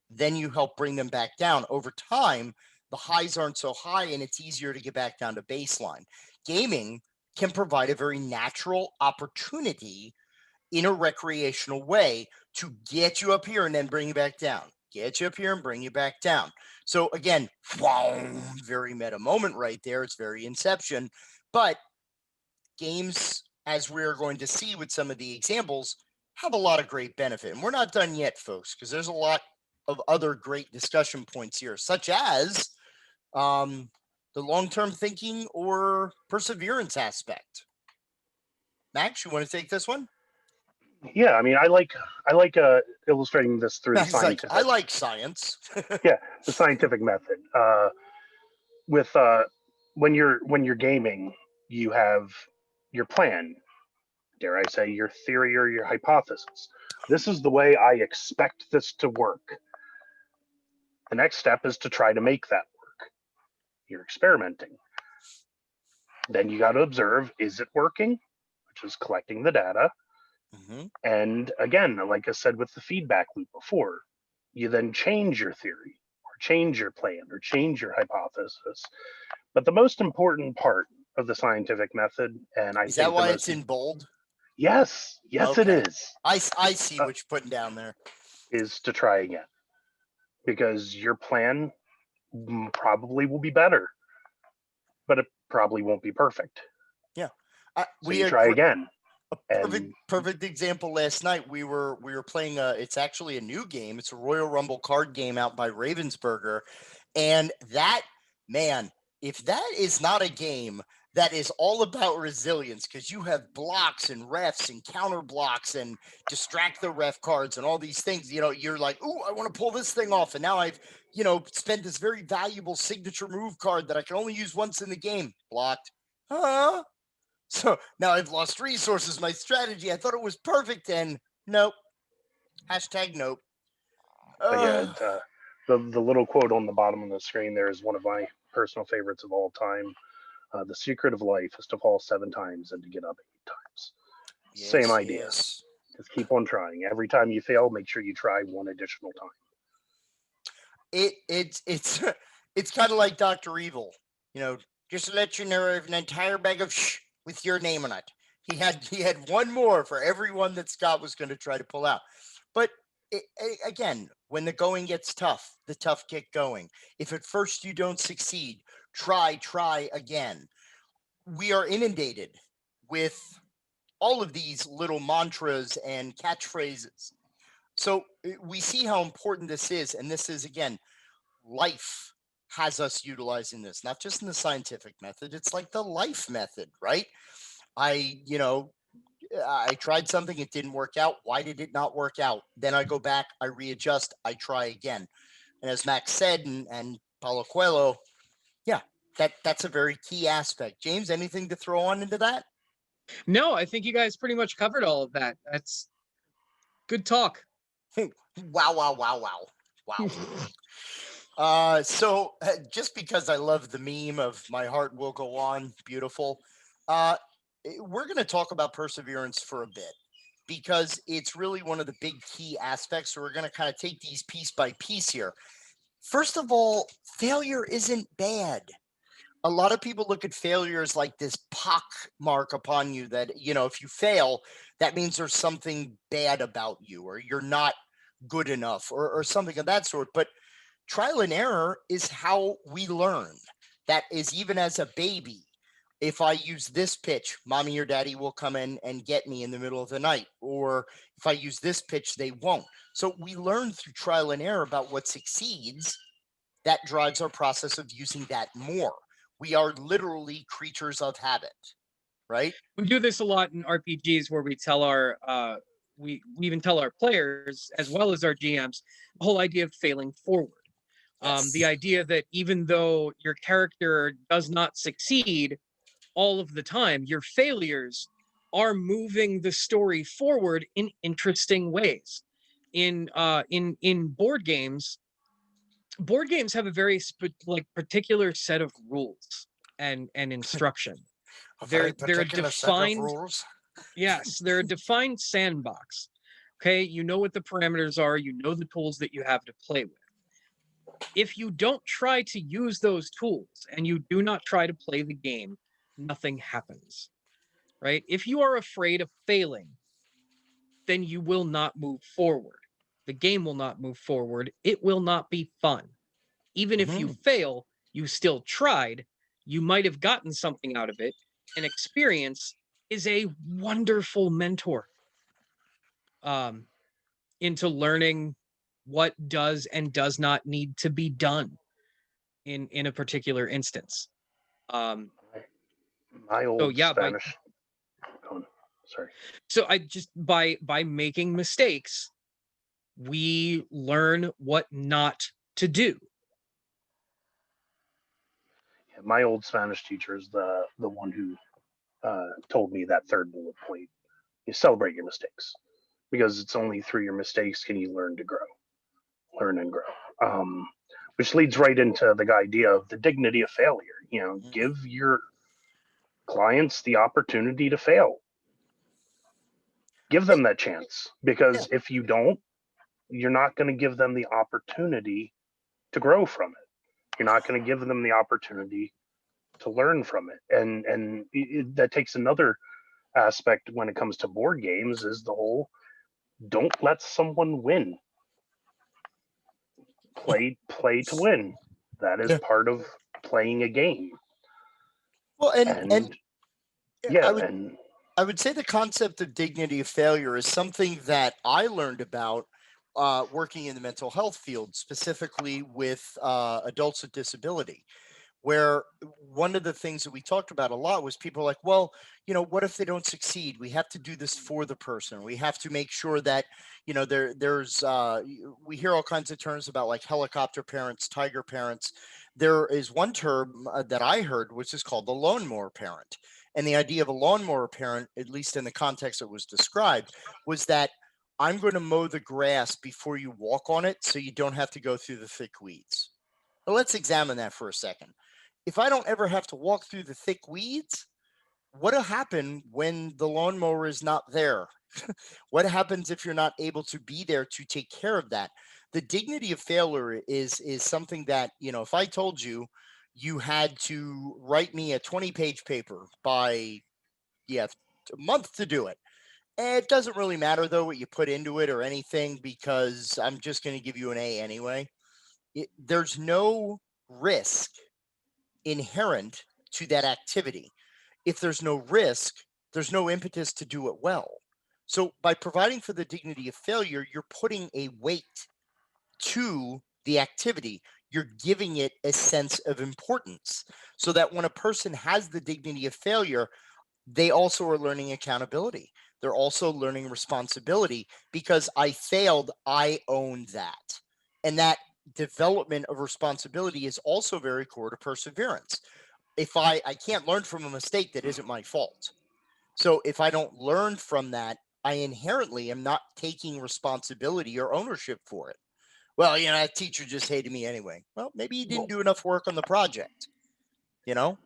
then you help bring them back down. Over time, the highs aren't so high and it's easier to get back down to baseline. Gaming can provide a very natural opportunity in a recreational way to get you up here and then bring you back down. get you up here and bring you back down. So again, wow, very meta moment right there. It's very Inception. But games, as we're going to see with some of the examples, have a lot of great benefit. And we're not done yet, folks, because there's a lot of other great discussion points here, such as the long-term thinking or perseverance aspect. Max, you want to take this one? Yeah, I mean, I like illustrating this through the Max is like, scientific. I like science. Yeah, the scientific method. With when you're gaming, you have your plan. Dare I say, your theory or your hypothesis. This is the way I expect this to work. The next step is to try to make that work. You're experimenting. Then you got to observe, is it working? Which is collecting the data. Mm-hmm. And again, like I said with the feedback loop before, you then change your theory or change your plan or change your hypothesis. But the most important part of the scientific method, and I Is think that why the it's most in bold? yes, yes, it Okay. is, I see what you're putting down there. is to try again because your plan probably will be better, but it probably won't be perfect. Yeah. So We you try agree. again. Perfect, And perfect example. Last night we were playing it's actually a new game. It's a Royal Rumble card game out by Ravensburger, and that, man, if that is not a game that is all about resilience, because you have blocks and refs and counter blocks and distract the ref cards and all these things. You're like, oh, I want to pull this thing off, and now I've spent this very valuable signature move card that I can only use once in the game. Blocked. Huh? So now I've lost resources. My strategy, I thought it was perfect, and nope. Hashtag nope. yeah, the little quote on the bottom of the screen there is one of my personal favorites of all time. The secret of life is to fall 7 times and to get up 8 times. Same Yes, idea. yes. Just keep on trying. Every time you fail, make sure you try one additional time. It's it's kind of like Dr. Evil. Just to let you know, I have an entire bag of shh with your name on it. He had one more for everyone that Scott was going to try to pull out. But again, when the going gets tough, the tough get going. If at first you don't succeed, try again. We are inundated with all of these little mantras and catchphrases. So we see how important this is. And this is, again, life has us utilizing this, not just in the scientific method. It's like the life method, right? I tried something, it didn't work out. Why did it not work out? Then I go back, I readjust, I try again. And as Max said, and Paulo Coelho, yeah, that's a very key aspect. James, anything to throw on into that? No, I think you guys pretty much covered all of that. That's good talk. Wow. So just because I love the meme of my heart will go on, beautiful. We're going to talk about perseverance for a bit because it's really one of the big key aspects. So we're going to kind of take these piece by piece here. First of all, failure isn't bad. A lot of people look at failure as like this pock mark upon you that, if you fail, that means there's something bad about you or you're not good enough or something of that sort. But trial and error is how we learn. That is, even as a baby, if I use this pitch, mommy or daddy will come in and get me in the middle of the night. Or if I use this pitch, they won't. So we learn through trial and error about what succeeds. That drives our process of using that more. We are literally creatures of habit, right? We do this a lot in RPGs where we tell our we even tell our players as well as our GMs the whole idea of failing forward. Yes. The idea that even though your character does not succeed all of the time, your failures are moving the story forward in interesting ways. In board games have a very particular set of rules and instruction. A very They're a particular set of defined rules. Yes, they're a defined sandbox. Okay, you know what the parameters are, you know the tools that you have to play with. If you don't try to use those tools and you do not try to play the game, nothing happens. Right? If you are afraid of failing, then you will not move forward. the game will not move forward. It will not be fun. Even if you fail, you still tried. You might have gotten something out of it. And experience is a wonderful mentor into learning what does and does not need to be done in a particular instance. My old So yeah, Spanish. Sorry. so I just by making mistakes, we learn what not to do. Yeah, my old Spanish teacher is the one who told me that third bullet point: you celebrate your mistakes, because it's only through your mistakes can you learn and grow. Which leads right into the idea of the dignity of failure. Give your clients the opportunity to fail. Give them that chance, because if you don't, you're not going to give them the opportunity to grow from it. You're not going to give them the opportunity to learn from it. And that takes another aspect when it comes to board games, is the whole don't let someone win. Play to win. That is part of playing a game. Well, and yeah, I would say the concept of dignity of failure is something that I learned about working in the mental health field, specifically with adults with disability, where one of the things that we talked about a lot was people like, well, what if they don't succeed? We have to do this for the person. We have to make sure that, there's, we hear all kinds of terms about like helicopter parents, tiger parents. There is one term that I heard, which is called the lawnmower parent. And the idea of a lawnmower parent, at least in the context it was described, was that I'm going to mow the grass before you walk on it so you don't have to go through the thick weeds. Well, let's examine that for a second. If I don't ever have to walk through the thick weeds, what'll happen when the lawnmower is not there? What happens if you're not able to be there to take care of that? The dignity of failure is something that, if I told you you had to write me a 20-page paper by a month to do it. It doesn't really matter though what you put into it or anything, because I'm just going to give you an A anyway. There's no risk inherent to that activity. If there's no risk, there's no impetus to do it well. So by providing for the dignity of failure, you're putting a weight to the activity. You're giving it a sense of importance, so that when a person has the dignity of failure, they also are learning accountability. They're also learning responsibility, because I failed, I own that. And that development of responsibility is also very core to perseverance. If I can't learn from a mistake that isn't my fault. So if I don't learn from that, I inherently am not taking responsibility or ownership for it. Well, that teacher just hated me anyway. Well, maybe he didn't do enough work on the project,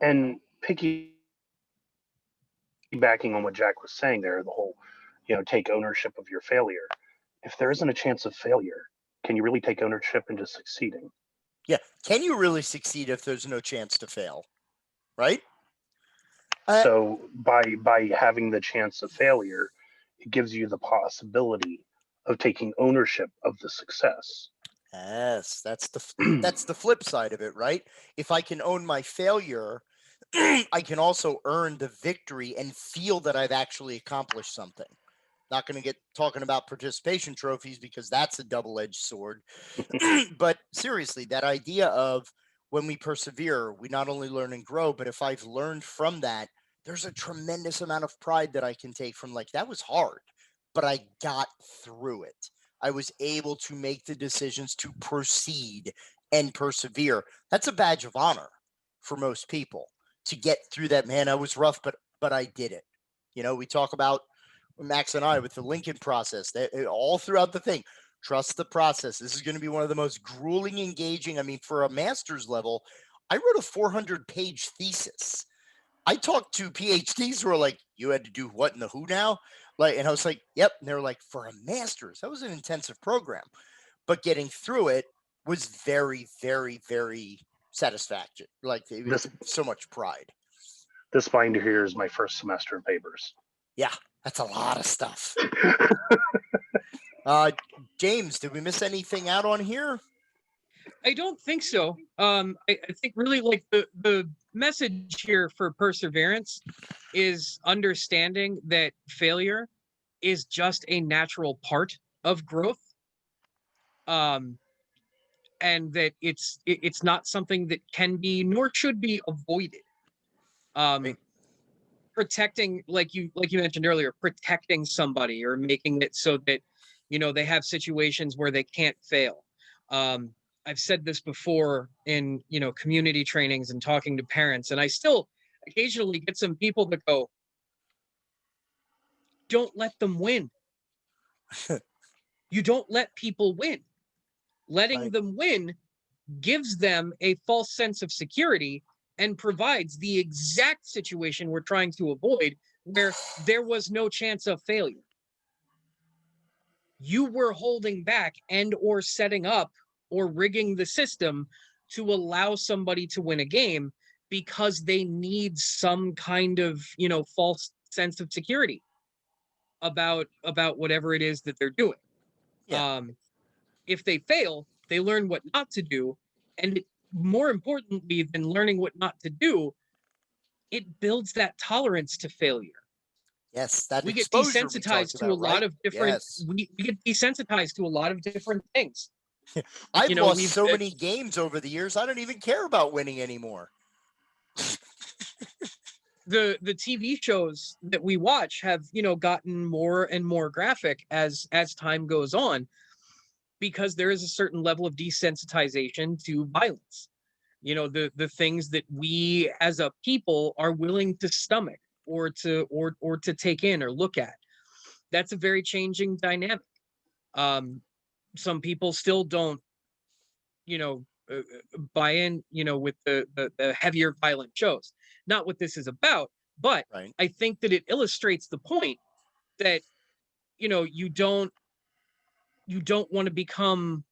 And piggybacking on what Jack was saying there, the whole, take ownership of your failure. If there isn't a chance of failure, can you really take ownership into succeeding? Yeah. Can you really succeed if there's no chance to fail? Right? So by having the chance of failure, it gives you the possibility of taking ownership of the success. Yes, that's the flip side of it, right? If I can own my failure, I can also earn the victory and feel that I've actually accomplished something. Not going to get talking about participation trophies, because that's a double-edged sword. But seriously, that idea of when we persevere, we not only learn and grow, but if I've learned from that, there's a tremendous amount of pride that I can take from, like, that was hard, but I got through it. I was able to make the decisions to proceed and persevere. That's a badge of honor for most people, to get through that. Man, I was rough, but I did it. We talk about Max and I with the Lincoln process, that all throughout the thing. Trust the process. This is going to be one of the most grueling, engaging. I mean, for a master's level, I wrote a 400-page thesis. I talked to PhDs who were like, "You had to do what in the who now?" And I was like, "Yep." And they were like, "For a master's, that was an intensive program," but getting through it was very, very, very satisfactory. Like, it was so much pride. This binder here is my first semester of papers. Yeah, that's a lot of stuff. James, did we miss anything out on here? I don't think so. I think really like the message here for perseverance is understanding that failure is just a natural part of growth. Um, and that it's not something that can be nor should be avoided. Right. Protecting, like you mentioned earlier, protecting somebody or making it so that they have situations where they can't fail. I've said this before in community trainings and talking to parents, and I still occasionally get some people that go, don't let them win. You don't let people win. Letting Right. them win gives them a false sense of security and provides the exact situation we're trying to avoid, where there was no chance of failure. You were holding back and or setting up or rigging the system to allow somebody to win a game because they need some kind of false sense of security about whatever it is that they're doing. Yeah. If they fail, they learn what not to do, and more importantly than learning what not to do, it builds that tolerance to failure. Yes, that We get exposure we talked desensitized to a about, lot right? of different Yes. we get desensitized to a lot of different things. I've lost We've so many games over the years, I don't even care about winning anymore. the TV shows that we watch have gotten more and more graphic as time goes on, because there is a certain level of desensitization to violence. The things that we as a people are willing to stomach or to take in or look at. That's a very changing dynamic. Some people still don't buy in with the heavier violent shows. Not what this is about, but Right. I think that it illustrates the point that you don't want to become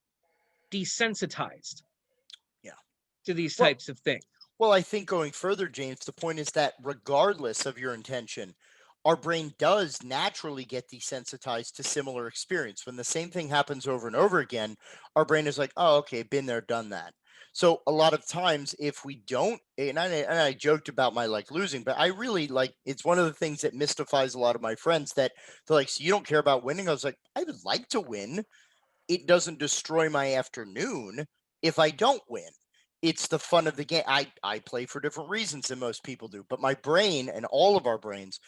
desensitized Yeah. to these Well, types of things. Well, I think going further, James, the point is that regardless of your intention, our brain does naturally get desensitized to similar experience. When the same thing happens over and over again, our brain is like, oh, okay, been there, done that. So a lot of times, if we don't, and I joked about my like losing, but I really like it's one of the things that mystifies a lot of my friends that they're like, so you don't care about winning? I was like, I would like to win. It doesn't destroy my afternoon if I don't win. It's the fun of the game. I play for different reasons than most people do, but my brain and all of our brains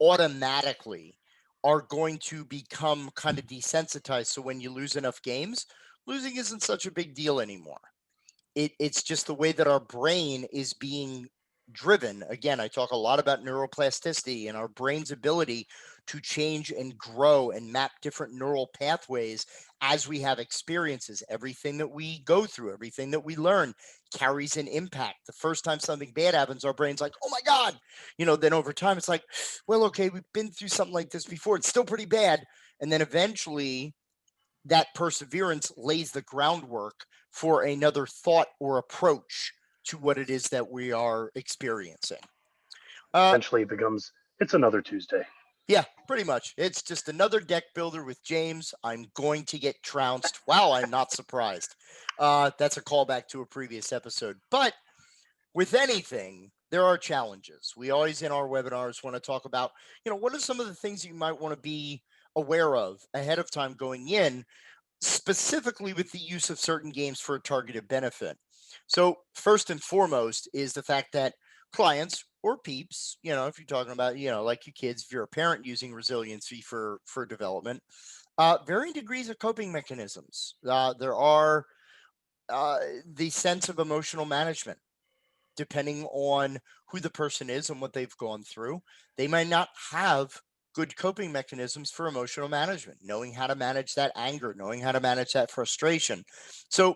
automatically are going to become kind of desensitized. So when you lose enough games, losing isn't such a big deal anymore. It's just the way that our brain is being driven. Again, I talk a lot about neuroplasticity and our brain's ability to change and grow and map different neural pathways as we have experiences. Everything that we go through, everything that we learn carries an impact. The first time something bad happens, our brain's like, oh my God. Then over time, it's like, well, okay, we've been through something like this before. It's still pretty bad. And then eventually that perseverance lays the groundwork for another thought or approach to what it is that we are experiencing. Eventually, it becomes it's another Tuesday. Yeah, pretty much. It's just another deck builder with James. I'm going to get trounced. Wow, I'm not surprised. That's a callback to a previous episode. But with anything, there are challenges. We always in our webinars want to talk about, what are some of the things you might want to be aware of ahead of time going in, specifically with the use of certain games for a targeted benefit. So first and foremost is the fact that clients or peeps, if you're talking about, like your kids, if you're a parent using resiliency for development, varying degrees of coping mechanisms. There are the sense of emotional management, depending on who the person is and what they've gone through. They might not have good coping mechanisms for emotional management, knowing how to manage that anger, knowing how to manage that frustration. So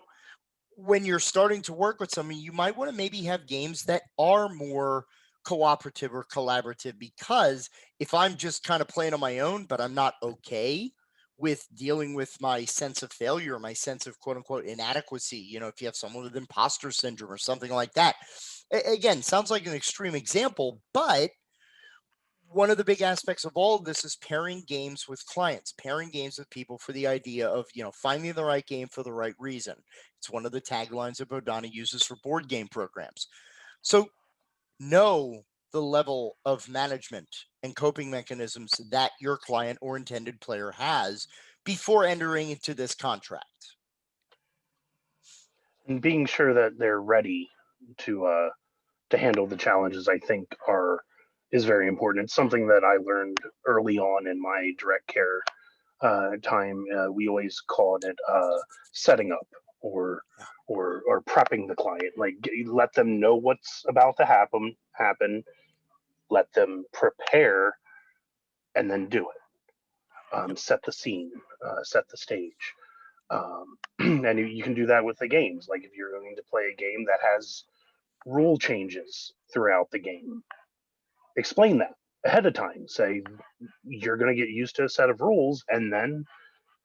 when you're starting to work with someone, you might want to maybe have games that are more cooperative or collaborative, because if I'm just kind of playing on my own, but I'm not okay with dealing with my sense of failure, my sense of quote unquote inadequacy, if you have someone with imposter syndrome or something like that. Again, sounds like an extreme example, but one of the big aspects of all of this is pairing games with clients, pairing games with people for the idea of, finding the right game for the right reason. It's one of the taglines that Bodhana uses for board game programs. So know the level of management and coping mechanisms that your client or intended player has before entering into this contract. And being sure that they're ready to handle the challenges, I think is very important. It's something that I learned early on in my direct care time. We always called it setting up or prepping the client. Like, let them know what's about to happen, let them prepare, and then do it. Set the scene, set the stage. And you can do that with the games. Like, if you're going to play a game that has rule changes throughout the game, explain that ahead of time. Say, you're going to get used to a set of rules, and then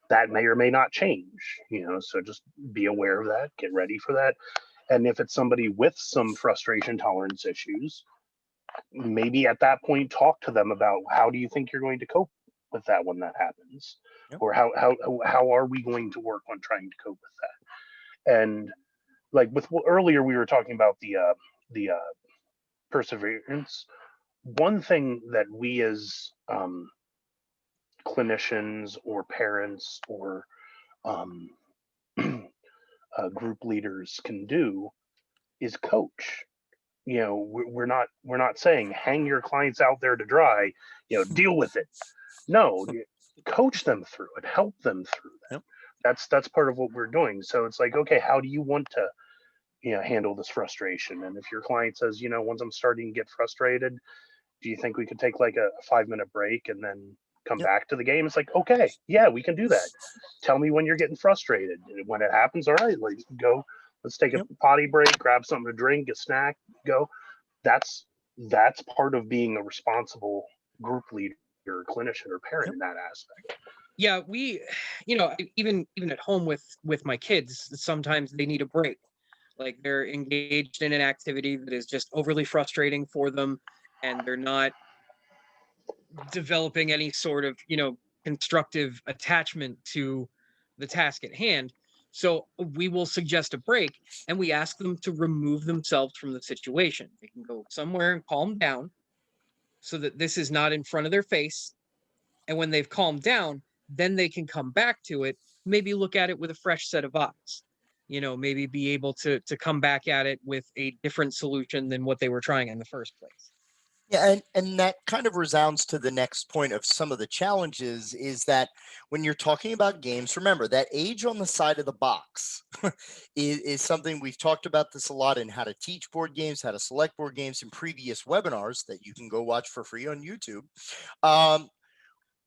that may or may not change, so just be aware of that, get ready for that. And if it's somebody with some frustration tolerance issues, maybe at that point talk to them about, how do you think you're going to cope with that when that happens? Yep. Or how are we going to work on trying to cope with that? And like earlier we were talking about the perseverance. One thing that we as clinicians or parents or group leaders can do is coach. We're not saying hang your clients out there to dry, deal with it. No, coach them through it, help them through that. Yep. That's part of what we're doing. So it's like, okay, how do you want to handle this frustration? And if your client says, once I'm starting to get frustrated, do you think we could take like a 5-minute break and then come back to the game? It's like, okay, yeah, we can do that. Tell me when you're getting frustrated. And when it happens, all right, let's take a potty break, grab something to drink, a snack, go. That's part of being a responsible group leader, clinician, or parent in that aspect. Yeah, we, even at home with my kids, sometimes they need a break. Like, they're engaged in an activity that is just overly frustrating for them, and they're not developing any sort of, constructive attachment to the task at hand. So we will suggest a break, and we ask them to remove themselves from the situation. They can go somewhere and calm down so that this is not in front of their face. And when they've calmed down, then they can come back to it, maybe look at it with a fresh set of eyes, maybe be able to come back at it with a different solution than what they were trying in the first place. Yeah, and that kind of resounds to the next point of some of the challenges, is that when you're talking about games, remember that age on the side of the box is something we've talked about this a lot in how to teach board games, how to select board games in previous webinars that you can go watch for free on YouTube.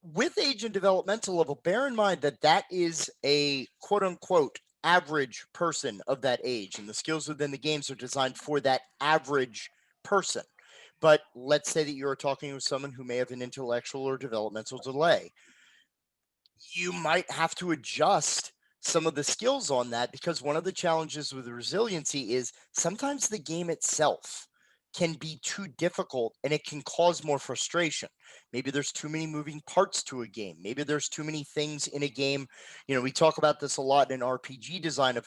With age and developmental level, bear in mind that is a quote unquote average person of that age, and the skills within the games are designed for that average person. But let's say that you're talking with someone who may have an intellectual or developmental delay. You might have to adjust some of the skills on that, because one of the challenges with resiliency is sometimes the game itself can be too difficult and it can cause more frustration. Maybe there's too many moving parts to a game. Maybe there's too many things in a game. We talk about this a lot in RPG design of,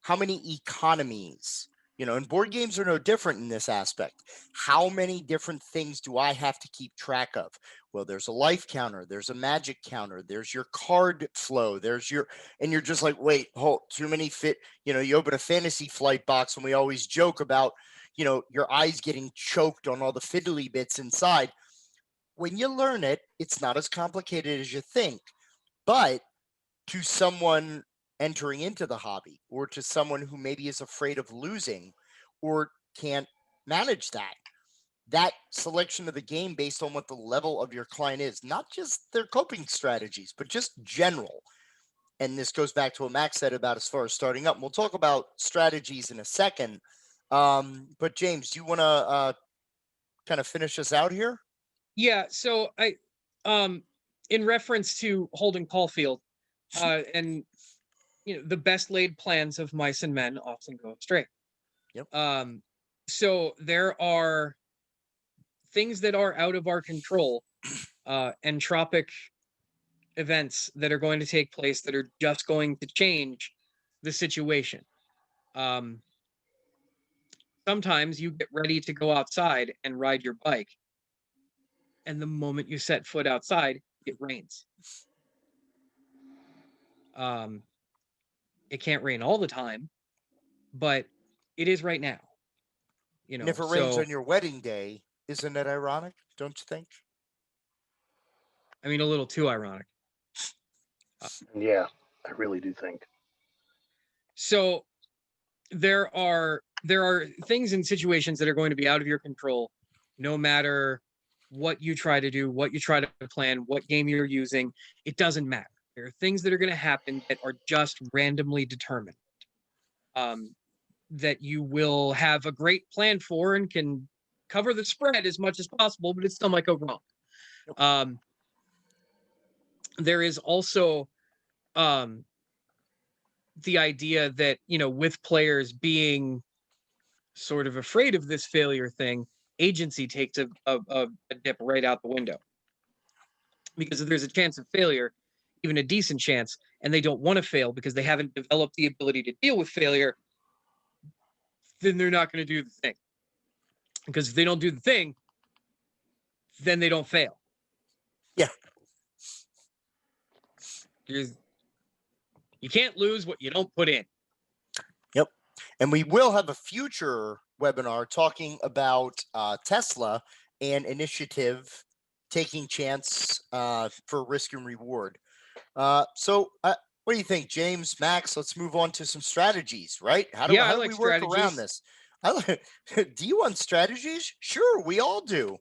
how many economies. And board games are no different in this aspect. How many different things do I have to keep track of? Well, there's a life counter, there's a magic counter, there's your card flow, and you're just like, wait, hold, too many fit. You open a Fantasy Flight box and we always joke about, your eyes getting choked on all the fiddly bits inside. When you learn it, it's not as complicated as you think. But to someone entering into the hobby, or to someone who maybe is afraid of losing or can't manage that selection of the game based on what the level of your client is, not just their coping strategies, but just general. And this goes back to what Max said about as far as starting up. We'll talk about strategies in a second. But James, do you want to kind of finish us out here? Yeah. So in reference to Holden Caulfield, and the best laid plans of mice and men often go astray. Yep. So there are things that are out of our control, entropic events that are going to take place that are just going to change the situation. Sometimes you get ready to go outside and ride your bike, and the moment you set foot outside, it rains. It can't rain all the time, but it is right now. You And know, if it rains so on your wedding day, isn't it ironic? Don't you think? I mean, a little too ironic. Yeah, I really do think. So there are things and situations that are going to be out of your control, no matter what you try to do, what you try to plan, what game you're using. It doesn't matter. There are things that are going to happen that are just randomly determined. That you will have a great plan for and can cover the spread as much as possible, but it still might go wrong. There is also the idea that, with players being sort of afraid of this failure thing, agency takes a dip right out the window. Because if there's a chance of failure, even a decent chance, and they don't want to fail because they haven't developed the ability to deal with failure, then they're not going to do the thing. Because if they don't do the thing, then they don't fail. Yeah. You can't lose what you don't put in. Yep. And we will have a future webinar talking about Tesla and initiative taking chance for risk and reward. So what do you think, James, Max? Let's move on to some strategies, right? How do we work around this? Do you want strategies? Sure, we all do.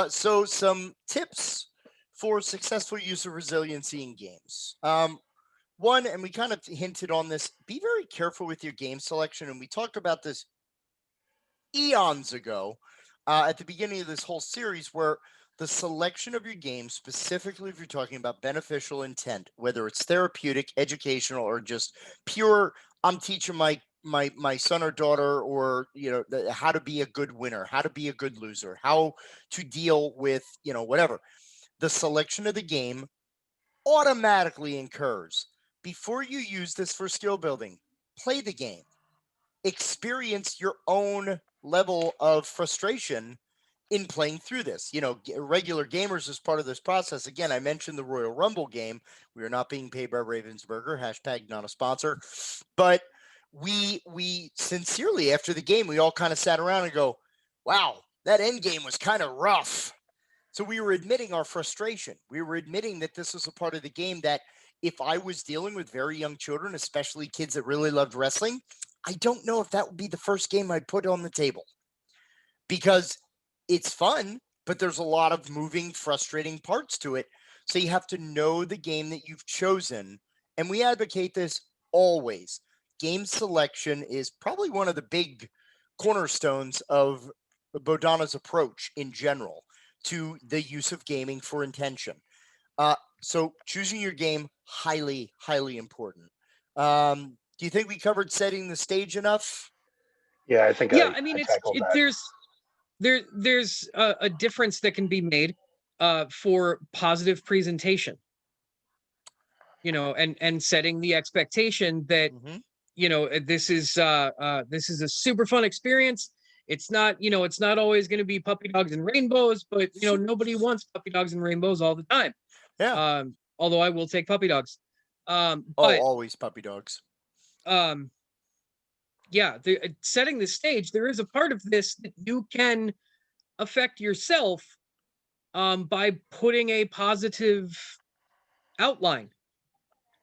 So some tips for successful use of resiliency in games. One, and we kind of hinted on this, be very careful with your game selection. And we talked about this eons ago at the beginning of this whole series, where the selection of your game, specifically if you're talking about beneficial intent, whether it's therapeutic, educational, or just pure, I'm teaching my son or daughter, or how to be a good winner, how to be a good loser, how to deal with whatever. The selection of the game automatically incurs. Before you use this for skill building, play the game, experience your own level of frustration in playing through this. Regular gamers, as part of this process, again, I mentioned the Royal Rumble game. We are not being paid by Ravensburger, hashtag not a sponsor, but we sincerely, after the game, we all kind of sat around and go, wow, that end game was kind of rough. So we were admitting our frustration. We were admitting that this was a part of the game that if I was dealing with very young children, especially kids that really loved wrestling, I don't know if that would be the first game I'd put on the table, because it's fun, but there's a lot of moving, frustrating parts to it. So you have to know the game that you've chosen. And we advocate this always. Game selection is probably one of the big cornerstones of Bodhana's approach in general to the use of gaming for intention. So choosing your game, highly, highly important. Do you think we covered setting the stage enough? Yeah, I think. Yeah, I mean, tackled that. there's a difference that can be made for positive presentation. And setting the expectation that this is a super fun experience. It's not always going to be puppy dogs and rainbows, but nobody wants puppy dogs and rainbows all the time. Yeah. Although I will take puppy dogs. But always puppy dogs. Yeah, setting the stage, there is a part of this that you can affect yourself by putting a positive outline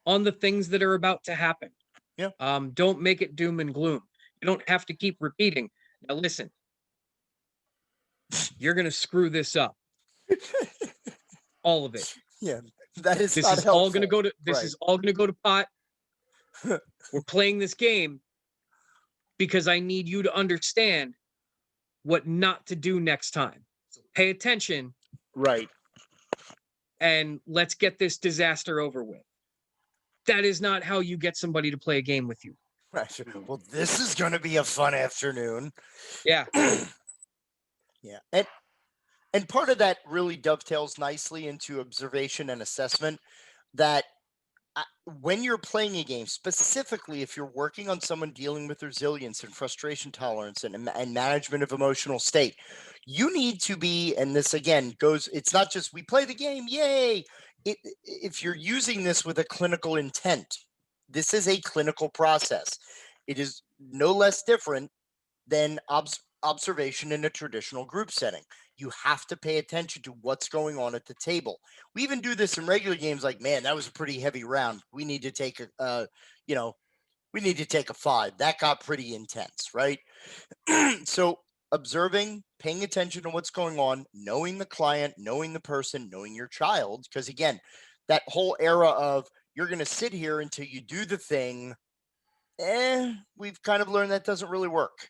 on the things that are about to happen. Yeah. Don't make it doom and gloom. You don't have to keep repeating. Now listen, you're gonna screw this up. All of it. Yeah, that is this not is helpful. all gonna go to this Right. is all gonna go to pot. We're playing this game because I need you to understand what not to do next time. So pay attention. Right. And let's get this disaster over with. That is not how you get somebody to play a game with you. Right. Well, this is going to be a fun afternoon. Yeah. Yeah. And And part of that really dovetails nicely into observation and assessment that when you're playing a game, specifically if you're working on someone dealing with resilience and frustration tolerance and management of emotional state, you need to be, and this again goes, it's not just we play the game, yay. If you're using this with a clinical intent, this is a clinical process. It is no less different than observation in a traditional group setting. You have to pay attention to what's going on at the table. We even do this in regular games like, man, that was a pretty heavy round. We need to take we need to take a 5. That got pretty intense, right? So observing, paying attention to what's going on, knowing the client, knowing the person, knowing your child, because again, that whole era of you're going to sit here until you do the thing, we've kind of learned that doesn't really work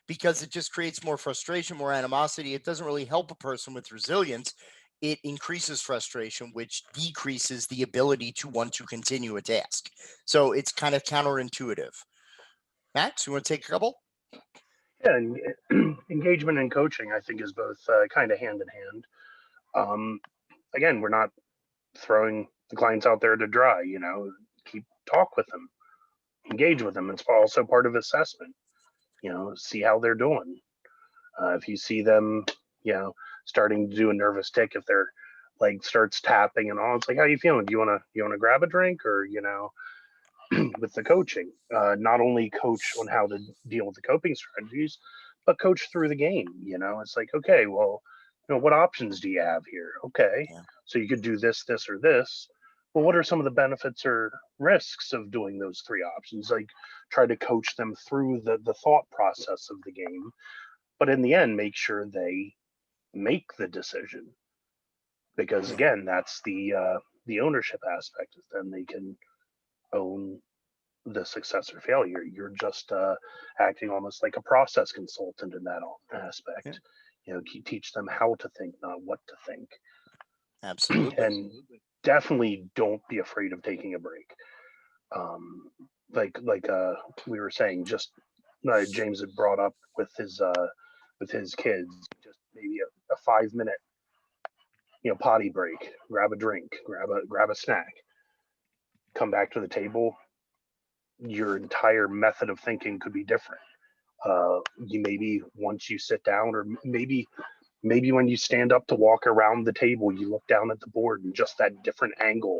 because it just creates more frustration, more animosity. It doesn't really help a person with resilience. It increases frustration, which decreases the ability to want to continue a task. So it's kind of counterintuitive. Max, you want to take a couple? Yeah, and engagement and coaching, I think, is both kind of hand in hand. Again, we're not throwing the clients out there to dry. Talk with them, engage with them. It's also part of assessment. See how they're doing. If you see them, starting to do a nervous tick, if their leg starts tapping and all, it's like, how you feeling? Do you wanna grab a drink, or with the coaching, not only coach on how to deal with the coping strategies, but coach through the game. It's like, okay, well, what options do you have here? Okay, Yeah. so you could do this, this, or this. Well, what are some of the benefits or risks of doing those 3 options? Like, try to coach them through the thought process of the game, but in the end, make sure they make the decision. Because again, that's the ownership aspect. Is then they can own the success or failure. You're just acting almost like a process consultant in that aspect. Teach them how to think, not what to think. Absolutely. And definitely don't be afraid of taking a break. Like we were saying, just James had brought up with his kids, just maybe a 5-minute potty break, grab a drink, grab a snack, come back to the table. Your entire method of thinking could be different. You maybe once you sit down, or maybe when you stand up to walk around the table, you look down at the board, and just that different angle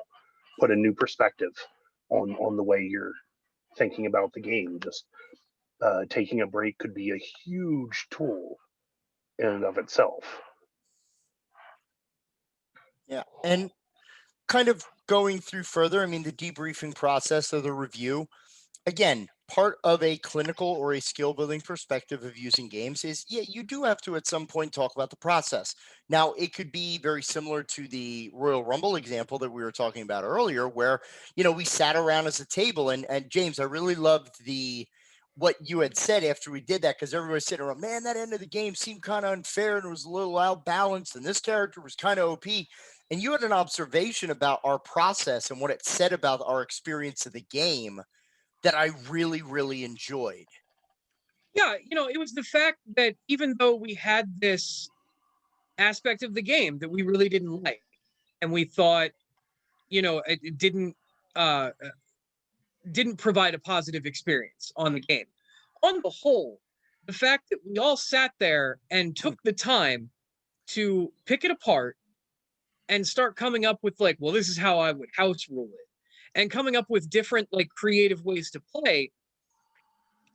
put a new perspective on the way you're thinking about the game. Just taking a break could be a huge tool in and of itself. Yeah. And kind of going through further, I mean, the debriefing process of the review, again, part of a clinical or a skill building perspective of using games is, you do have to at some point talk about the process. Now, it could be very similar to the Royal Rumble example that we were talking about earlier, where, we sat around as a table, and James, I really loved what you had said after we did that, because everybody was sitting around, man, that end of the game seemed kind of unfair and it was a little out balanced, and this character was kind of OP. And you had an observation about our process and what it said about our experience of the game that I really, really enjoyed. Yeah, it was the fact that even though we had this aspect of the game that we really didn't like, and we thought, it didn't provide a positive experience on the game. On the whole, the fact that we all sat there and took the time to pick it apart and start coming up with, like, well, this is how I would house rule it, and coming up with different, like, creative ways to play,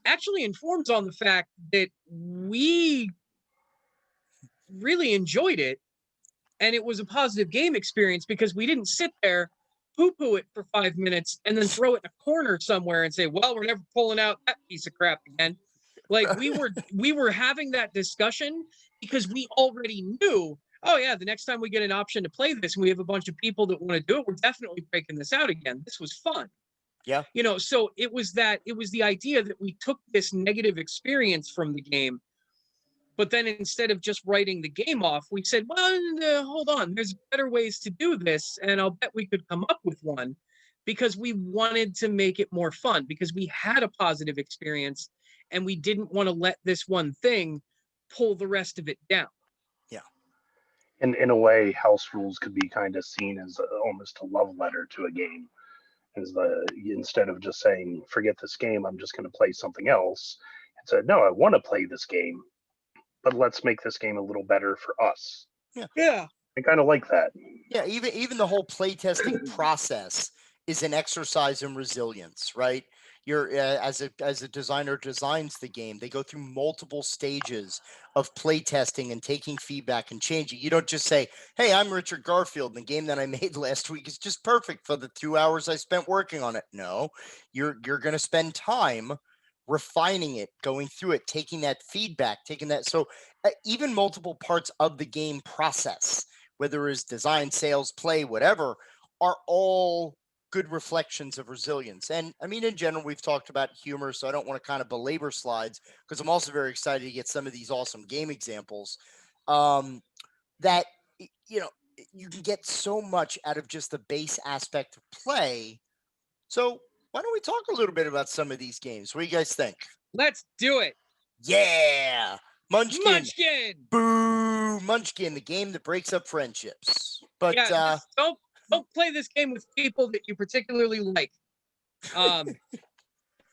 actually informs on the fact that we really enjoyed it, and it was a positive game experience because we didn't sit there, poo-poo it for 5 minutes, and then throw it in a corner somewhere and say, well, we're never pulling out that piece of crap again. Like, we were having that discussion because we already knew, oh yeah, the next time we get an option to play this and we have a bunch of people that want to do it, we're definitely breaking this out again. This was fun. Yeah. So it was the idea that we took this negative experience from the game, but then instead of just writing the game off, we said, well, hold on, there's better ways to do this, and I'll bet we could come up with one, because we wanted to make it more fun, because we had a positive experience and we didn't want to let this one thing pull the rest of it down. Yeah. in a way, house rules could be kind of seen as almost a love letter to a game. Instead of just saying, forget this game, I'm just going to play something else. It's no, I want to play this game, but let's make this game a little better for us. Yeah. I kind of like that. Yeah, even the whole playtesting process is an exercise in resilience, right? You're as a designer designs the game, they go through multiple stages of playtesting and taking feedback and changing. You don't just say, "Hey, I'm Richard Garfield, and the game that I made last week is just perfect for the 2 hours I spent working on it." No, you're going to spend time refining it, going through it, taking that feedback, taking that. So even multiple parts of the game process, whether it's design, sales, play, whatever, are all good reflections of resilience. And I mean, in general, we've talked about humor, so I don't want to kind of belabor slides because I'm also very excited to get some of these awesome game examples that, you know, you can get so much out of just the base aspect of play. So why don't we talk a little bit about some of these games? What do you guys think? Let's do it. Yeah. Munchkin. Munchkin. Boo. Munchkin, the game that breaks up friendships. But yeah, don't play this game with people that you particularly like,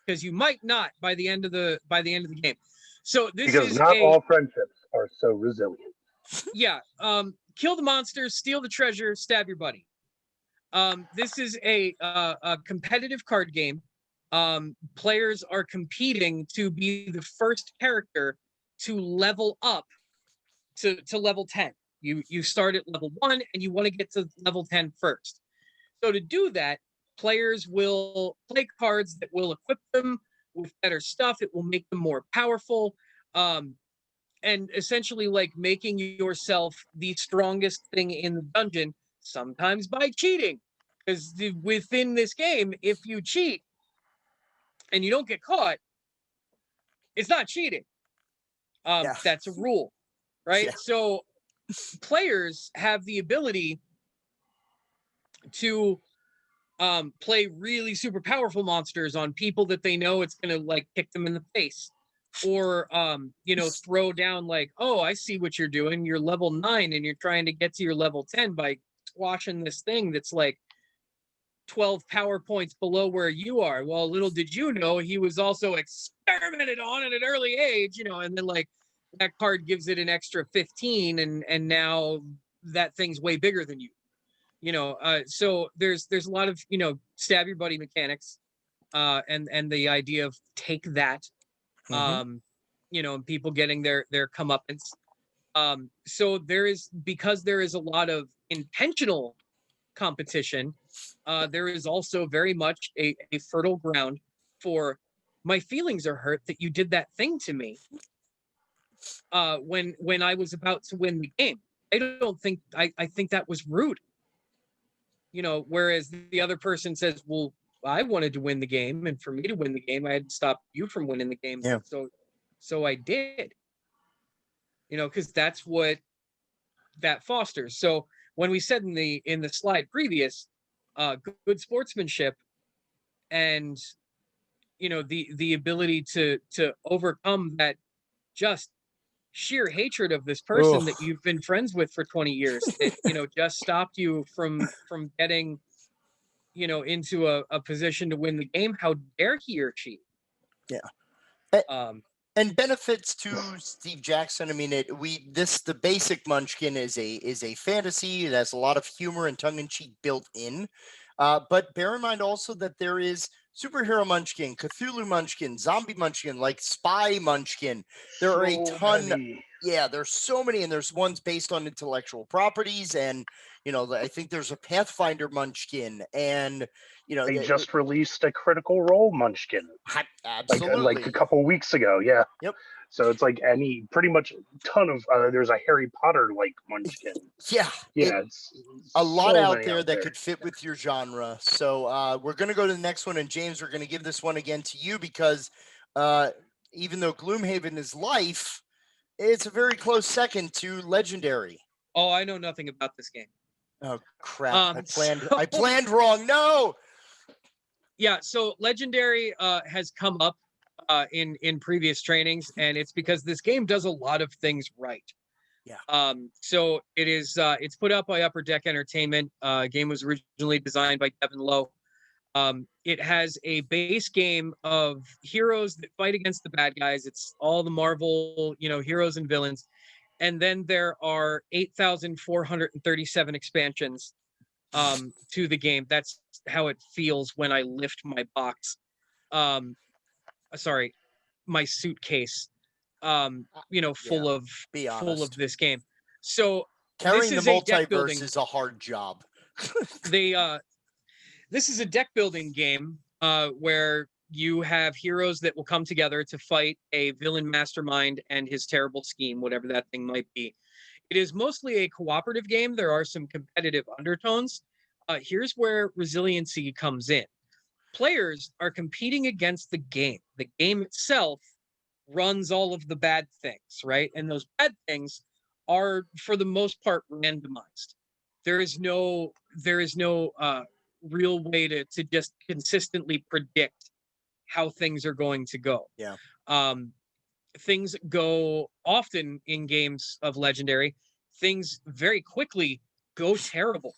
because you might not by the end of the game. So this because is not all friendships are so resilient. Yeah. Kill the monsters, steal the treasure, stab your buddy. This is a competitive card game. Players are competing to be the first character to level up to level 10. You start at level 1 and you want to get to level 10 first. So to do that, players will play cards that will equip them with better stuff. It will make them more powerful. And essentially like making yourself the strongest thing in the dungeon, sometimes by cheating. Because within this game, if you cheat and you don't get caught, it's not cheating. That's a rule, right? Yeah. So players have the ability to play really super powerful monsters on people that they know it's going to like kick them in the face, or throw down like, oh, I see what you're doing, you're level 9 and you're trying to get to your level 10 by squashing this thing that's like 12 power points below where you are. Well, little did you know he was also experimented on at an early age, and then like that card gives it an extra 15 and now that thing's way bigger than you. So there's a lot of stab your buddy mechanics, and the idea of take that, and people getting their comeuppance. So because there is a lot of intentional competition, there is also very much a fertile ground for my feelings are hurt that you did that thing to me when I was about to win the game. I think that was rude. Whereas the other person says, well, I wanted to win the game, and for me to win the game, I had to stop you from winning the game. Yeah. So I did, because that's what that fosters. So when we said in the slide previous, good sportsmanship and, the ability to overcome that just sheer hatred of this person that you've been friends with for 20 years that just stopped you from getting into a position to win the game. How dare he or she? And benefits to Steve Jackson. I mean, the basic Munchkin is a fantasy. It has a lot of humor and tongue-in-cheek built in. But bear in mind also that there is superhero Munchkin, Cthulhu Munchkin, zombie Munchkin, like spy Munchkin. There are a ton. Many. Yeah, there's so many, and there's ones based on intellectual properties, and I think there's a Pathfinder Munchkin, and they just released a Critical Role Munchkin. Absolutely, like a couple weeks ago. Yeah. Yep. So it's like pretty much ton of. There's a Harry Potter like Munchkin. Yeah. It's a lot out there that could fit with your genre. So we're going to go to the next one, and James, we're going to give this one again to you because even though Gloomhaven is life, it's a very close second to Legendary. Oh, I know nothing about this game. Oh crap! I planned wrong. No. Yeah, so Legendary has come up in previous trainings, and it's because this game does a lot of things right. So it is it's put out by Upper Deck Entertainment. Game was originally designed by Kevin Lowe. It has a base game of heroes that fight against the bad guys. It's all the Marvel, heroes and villains. And then there are 8,437 expansions to the game. That's how it feels when I lift my box. Um, sorry, my suitcase. Full of Be full honest. of this game. So Carrying the this is a deck multiverse building. is a hard job. This is a deck building game where you have heroes that will come together to fight a villain mastermind and his terrible scheme, whatever that thing might be. It is mostly a cooperative game. There are some competitive undertones. Here's where resiliency comes in. Players are competing against the game. The game itself runs all of the bad things, right? And those bad things are, for the most part, randomized. There is no real way to just consistently predict how things are going to go. Yeah. Things go often in games of Legendary. Things very quickly go terrible.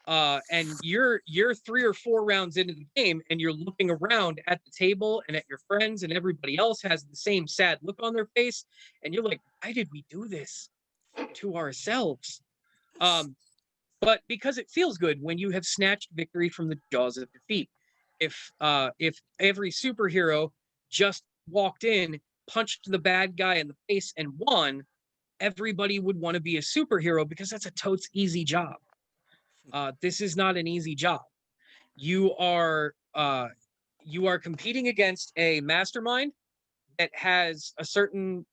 And you're 3 or 4 rounds into the game, and you're looking around at the table and at your friends, and everybody else has the same sad look on their face, and you're like, why did we do this to ourselves? But because it feels good when you have snatched victory from the jaws of defeat. If every superhero just walked in, punched the bad guy in the face, and won, everybody would want to be a superhero because that's a totes easy job. This is not an easy job. You are competing against a mastermind that has a certain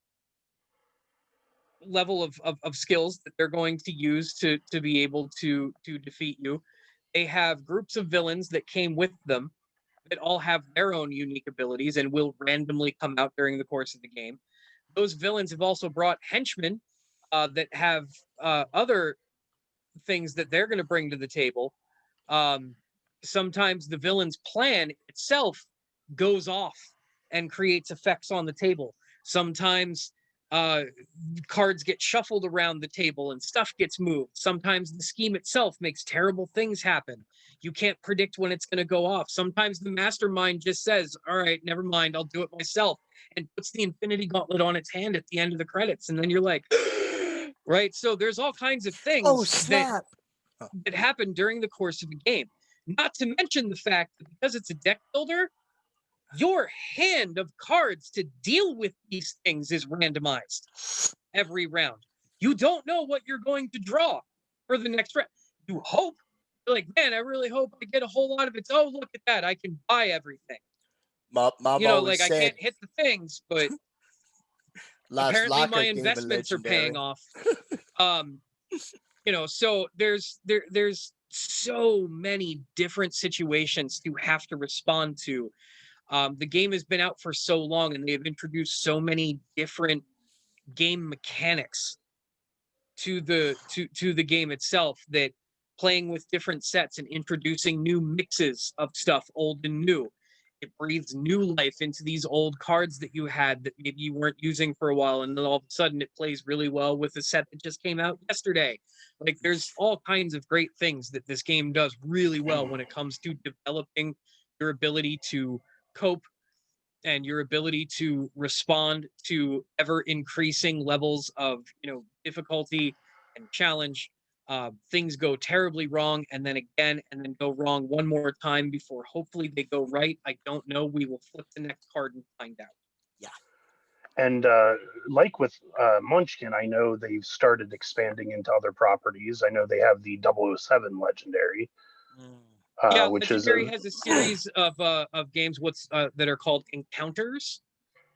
level of skills that they're going to use to be able to defeat you. They have groups of villains that came with them that all have their own unique abilities and will randomly come out during the course of the game. Those villains have also brought henchmen that have other things that they're going to bring to the table. Sometimes the villain's plan itself goes off and creates effects on the table. Sometimes cards get shuffled around the table and stuff gets moved. Sometimes the scheme itself makes terrible things happen. You can't predict when it's going to go off. Sometimes the mastermind just says, all right, never mind, I'll do it myself, and puts the Infinity Gauntlet on its hand at the end of the credits. And then you're like, right? So there's all kinds of things that happen during the course of a game. Not to mention the fact that because it's a deck builder, your hand of cards to deal with these things is randomized every round. You don't know what you're going to draw for the next round. You hope. You're like, man, I really hope I get a whole lot of it. Oh, look at that. I can buy everything. Mom I can't hit the things, but apparently my investments are paying off. So there's so many different situations to have to respond to. The game has been out for so long, and they've introduced so many different game mechanics to the game itself that playing with different sets and introducing new mixes of stuff, old and new, it breathes new life into these old cards that you had that maybe you weren't using for a while, and then all of a sudden it plays really well with a set that just came out yesterday. Like, there's all kinds of great things that this game does really well when it comes to developing your ability to cope and your ability to respond to ever increasing levels of difficulty and challenge. Things go terribly wrong, and then again, and then go wrong one more time before hopefully they go right. I don't know. We will flip the next card and find out. Yeah. And like with Munchkin, I know they've started expanding into other properties. I know they have the 007 Legendary. Which Legendary has a series of games that are called Encounters.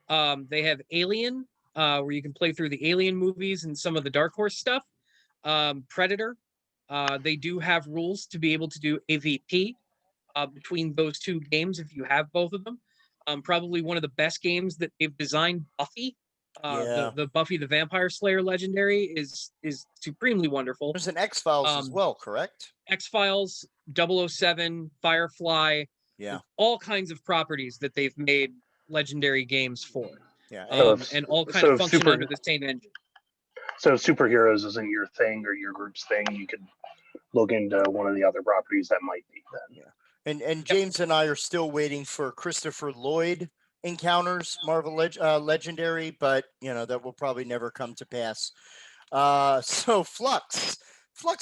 They have Alien, where you can play through the Alien movies and some of the Dark Horse stuff. Predator. They do have rules to be able to do AVP between those two games if you have both of them. Probably one of the best games that they've designed, Buffy. The Buffy the Vampire Slayer Legendary is supremely wonderful. There's an X-Files as well, correct? X-Files, 007, Firefly, all kinds of properties that they've made Legendary games for. Yeah, and all kind of function under the same engine. So superheroes isn't your thing or your group's thing. You could look into one of the other properties that might be then. Yeah. And James and I are still waiting for Christopher Lloyd encounters, Marvel Legendary, but that will probably never come to pass. So Flux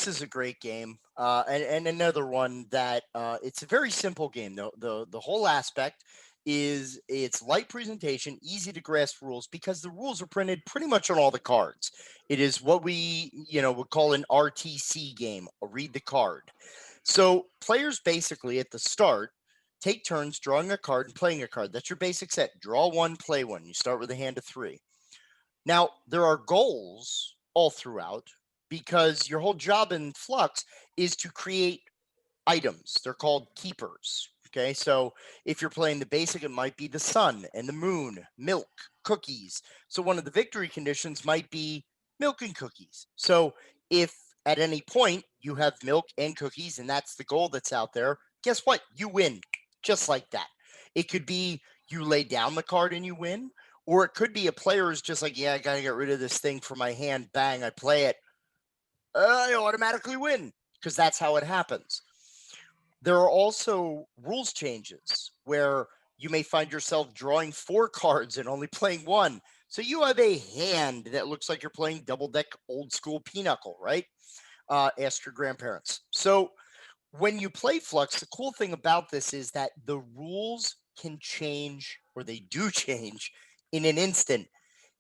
is a great game, and another one that it's a very simple game. The whole aspect is it's light presentation, easy to grasp rules because the rules are printed pretty much on all the cards. It is what we would call an RTC game, a read the card. So players basically at the start take turns drawing a card and playing a card. That's your basic set. Draw one, play one. You start with a hand of 3. Now, there are goals all throughout because your whole job in Flux is to create items. They're called keepers. Okay, so if you're playing the basic, it might be the sun and the moon, milk, cookies. So one of the victory conditions might be milk and cookies. So if at any point you have milk and cookies and that's the goal that's out there, guess what? You win just like that. It could be you lay down the card and you win, or it could be a player is just like, yeah, I got to get rid of this thing for my hand. Bang, I play it. I automatically win because that's how it happens. There are also rules changes where you may find yourself drawing 4 cards and only playing 1. So you have a hand that looks like you're playing double deck old school pinochle, right? Ask your grandparents. So when you play Flux, the cool thing about this is that the rules can change, or they do change, in an instant.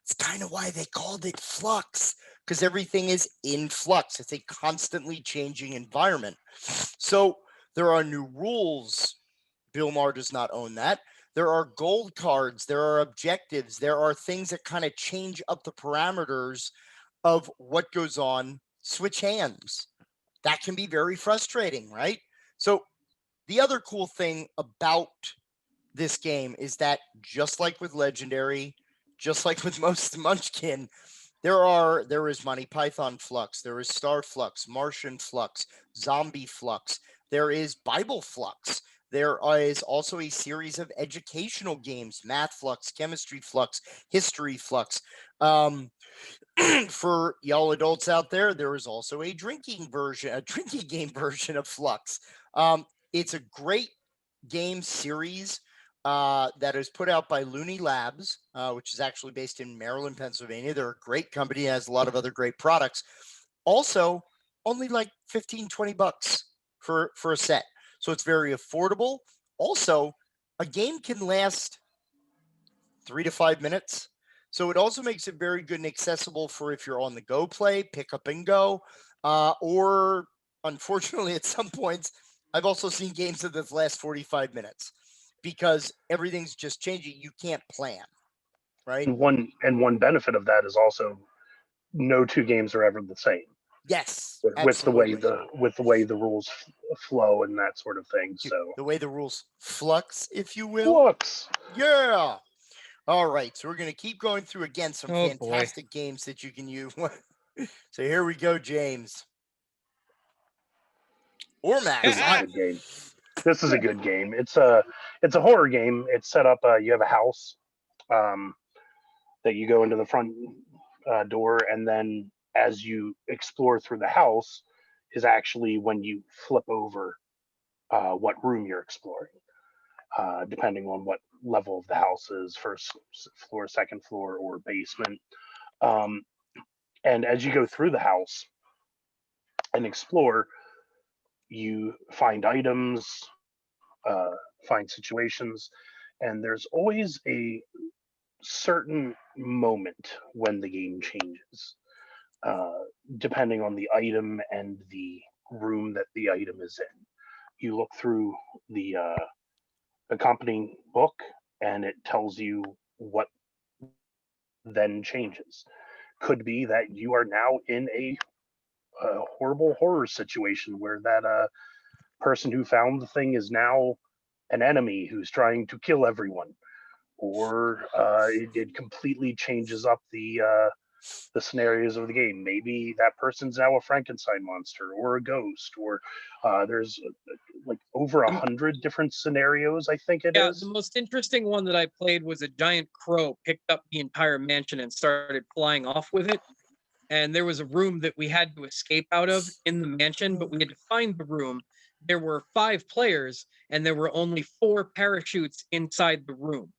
It's kind of why they called it Flux, because everything is in flux. It's a constantly changing environment. So there are new rules. Bill Maher does not own that. There are gold cards. There are objectives. There are things that kind of change up the parameters of what goes on. Switch hands. That can be very frustrating, right? So the other cool thing about this game is that just like with Legendary, just like with most Munchkin, there is Monty Python Flux, there is Star Flux, Martian Flux, Zombie Flux, there is Bible Flux. There is also a series of educational games, Math Flux, Chemistry Flux, History Flux. For y'all adults out there, there is also a drinking game version of Flux. It's a great game series that is put out by Looney Labs, which is actually based in Maryland, Pennsylvania. They're a great company, has a lot of other great products. Also, only like 15, 20 bucks for a set. So it's very affordable. Also, a game can last 3 to 5 minutes. So it also makes it very good and accessible for if you're on the go play, pick up and go, or unfortunately, at some points, I've also seen games that last 45 minutes because everything's just changing. You can't plan, right? And one benefit of that is also no 2 games are ever the same. Yes, with the way absolutely. the rules flow and that sort of thing. So the way the rules flux, if you will. Flux. Yeah. All right, so we're going to keep going through again some Oh, boy. fantastic games that you can use. So here we go, James. Or Max. This is a good game. This is a good game. It's a horror game. It's set up. You have a house that you go into the front door, and then as you explore through the house is actually when you flip over what room you're exploring, depending on what level of the house is, first floor, second floor, or basement. And as you go through the house and explore, you find items, find situations, and there's always a certain moment when the game changes, depending on the item and the room that the item is in. You look through the accompanying book, and it tells you what then changes. Could be that you are now in a horrible horror situation where that person who found the thing is now an enemy who's trying to kill everyone, or it completely changes up the scenarios of the game. Maybe that person's now a Frankenstein monster or a ghost, or there's like over 100 different scenarios. I think it is. The most interesting one that I played was a giant crow picked up the entire mansion and started flying off with it. and there was a room that we had to escape out of in the mansion, but we had to find the room. There were 5 players, and there were only 4 parachutes inside the room.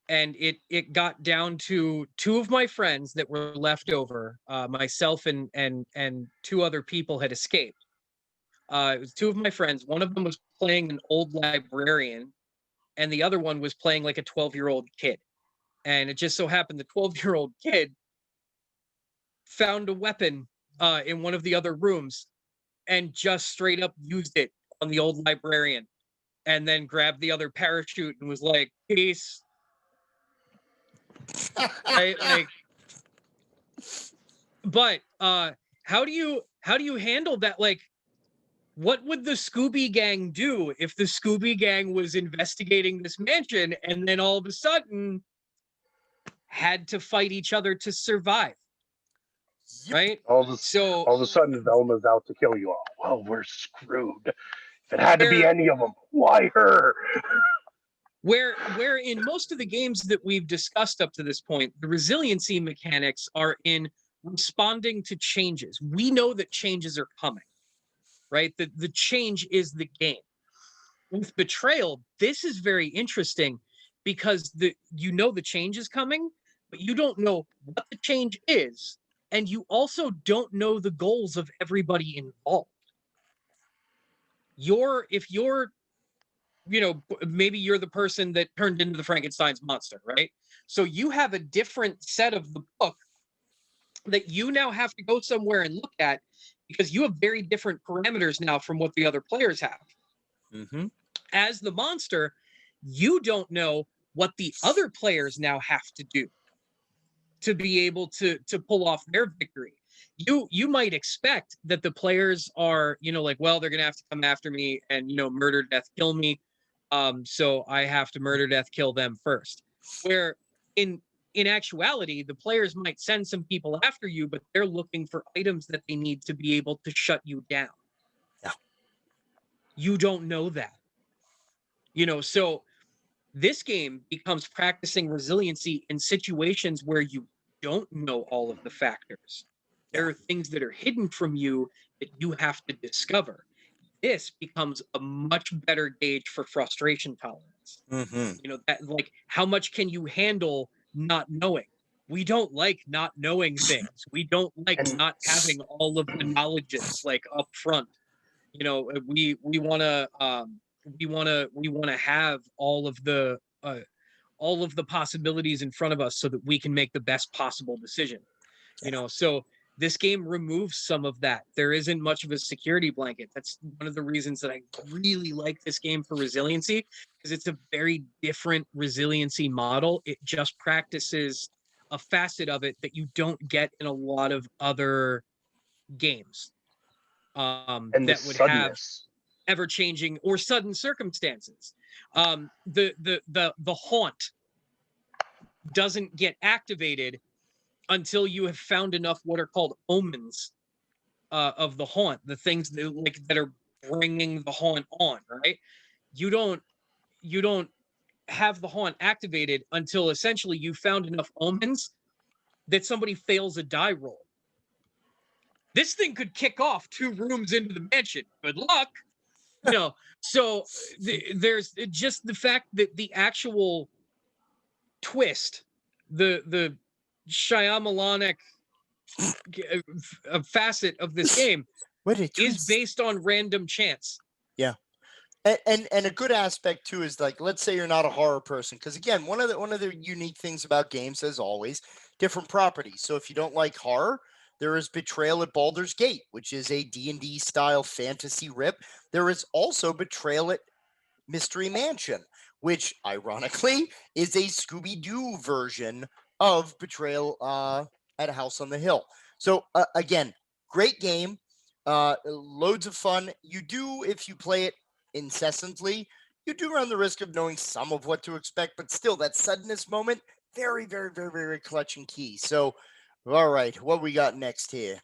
And it got down to 2 of my friends that were left over. Myself and 2 other people had escaped. It was 2 of my friends. One of them was playing an old librarian, and the other one was playing like a 12-year-old kid. And it just so happened the 12-year-old kid found a weapon in one of the other rooms and just straight up used it on the old librarian, and then grabbed the other parachute and was like, peace. Right? Like, but how do you handle that? Like, what would the Scooby Gang do if the Scooby Gang was investigating this mansion and then all of a sudden had to fight each other to survive? Yep. Right? All of So a sudden, Velma's out to kill you all. Well, we're screwed. If it had to be Where- any of them, why her? where in most of the games that we've discussed up to this point, the resiliency mechanics are in responding to changes. We know that changes are coming, right? The change is the game. With betrayal, this is very interesting because the change is coming, but you don't know what the change is, and you also don't know the goals of everybody involved. If you're maybe you're the person that turned into the Frankenstein's monster, right? So you have a different set of the book that you now have to go somewhere and look at because you have very different parameters now from what the other players have. Mm-hmm. As the monster, you don't know what the other players now have to do to be able to pull off their victory. You might expect that the players are, like, well, they're gonna have to come after me and murder, death, kill me. So I have to murder, death, kill them first. Where in actuality, the players might send some people after you, but they're looking for items that they need to be able to shut you down. Yeah. You don't know that. So this game becomes practicing resiliency in situations where you don't know all of the factors. There are things that are hidden from you that you have to discover. This becomes a much better gauge for frustration tolerance. Mm-hmm. That, like, how much can you handle not knowing? We don't like not knowing things. We don't like And- not having all of the knowledges like up front. We want to have all of the possibilities in front of us so that we can make the best possible decision. So this game removes some of that. There isn't much of a security blanket. That's one of the reasons that I really like this game for resiliency, because it's a very different resiliency model. It just practices a facet of it that you don't get in a lot of other games and that the would have suddenness. ever-changing or sudden circumstances. The haunt doesn't get activated until you have found enough what are called omens of the haunt, the things that are bringing the haunt on. Right? You don't have the haunt activated until essentially you found enough omens that somebody fails a die roll. This thing could kick off 2 rooms into the mansion. Good luck. So there's just the fact that the actual twist, the Shyamalan facet of this game is based on random chance. Yeah. And a good aspect too is, like, let's say you're not a horror person, because again, one of the unique things about games, as always, different properties. So if you don't like horror, there is Betrayal at Baldur's Gate, which is a D&D style fantasy rip. There is also Betrayal at Mystery Mansion, which ironically is a Scooby-Doo version of Betrayal at House on the Hill. So again, great game, loads of fun. You do, if you play it incessantly, you do run the risk of knowing some of what to expect, but still that suddenness moment, very, very, very, very clutch and key. So, all right, what we got next here?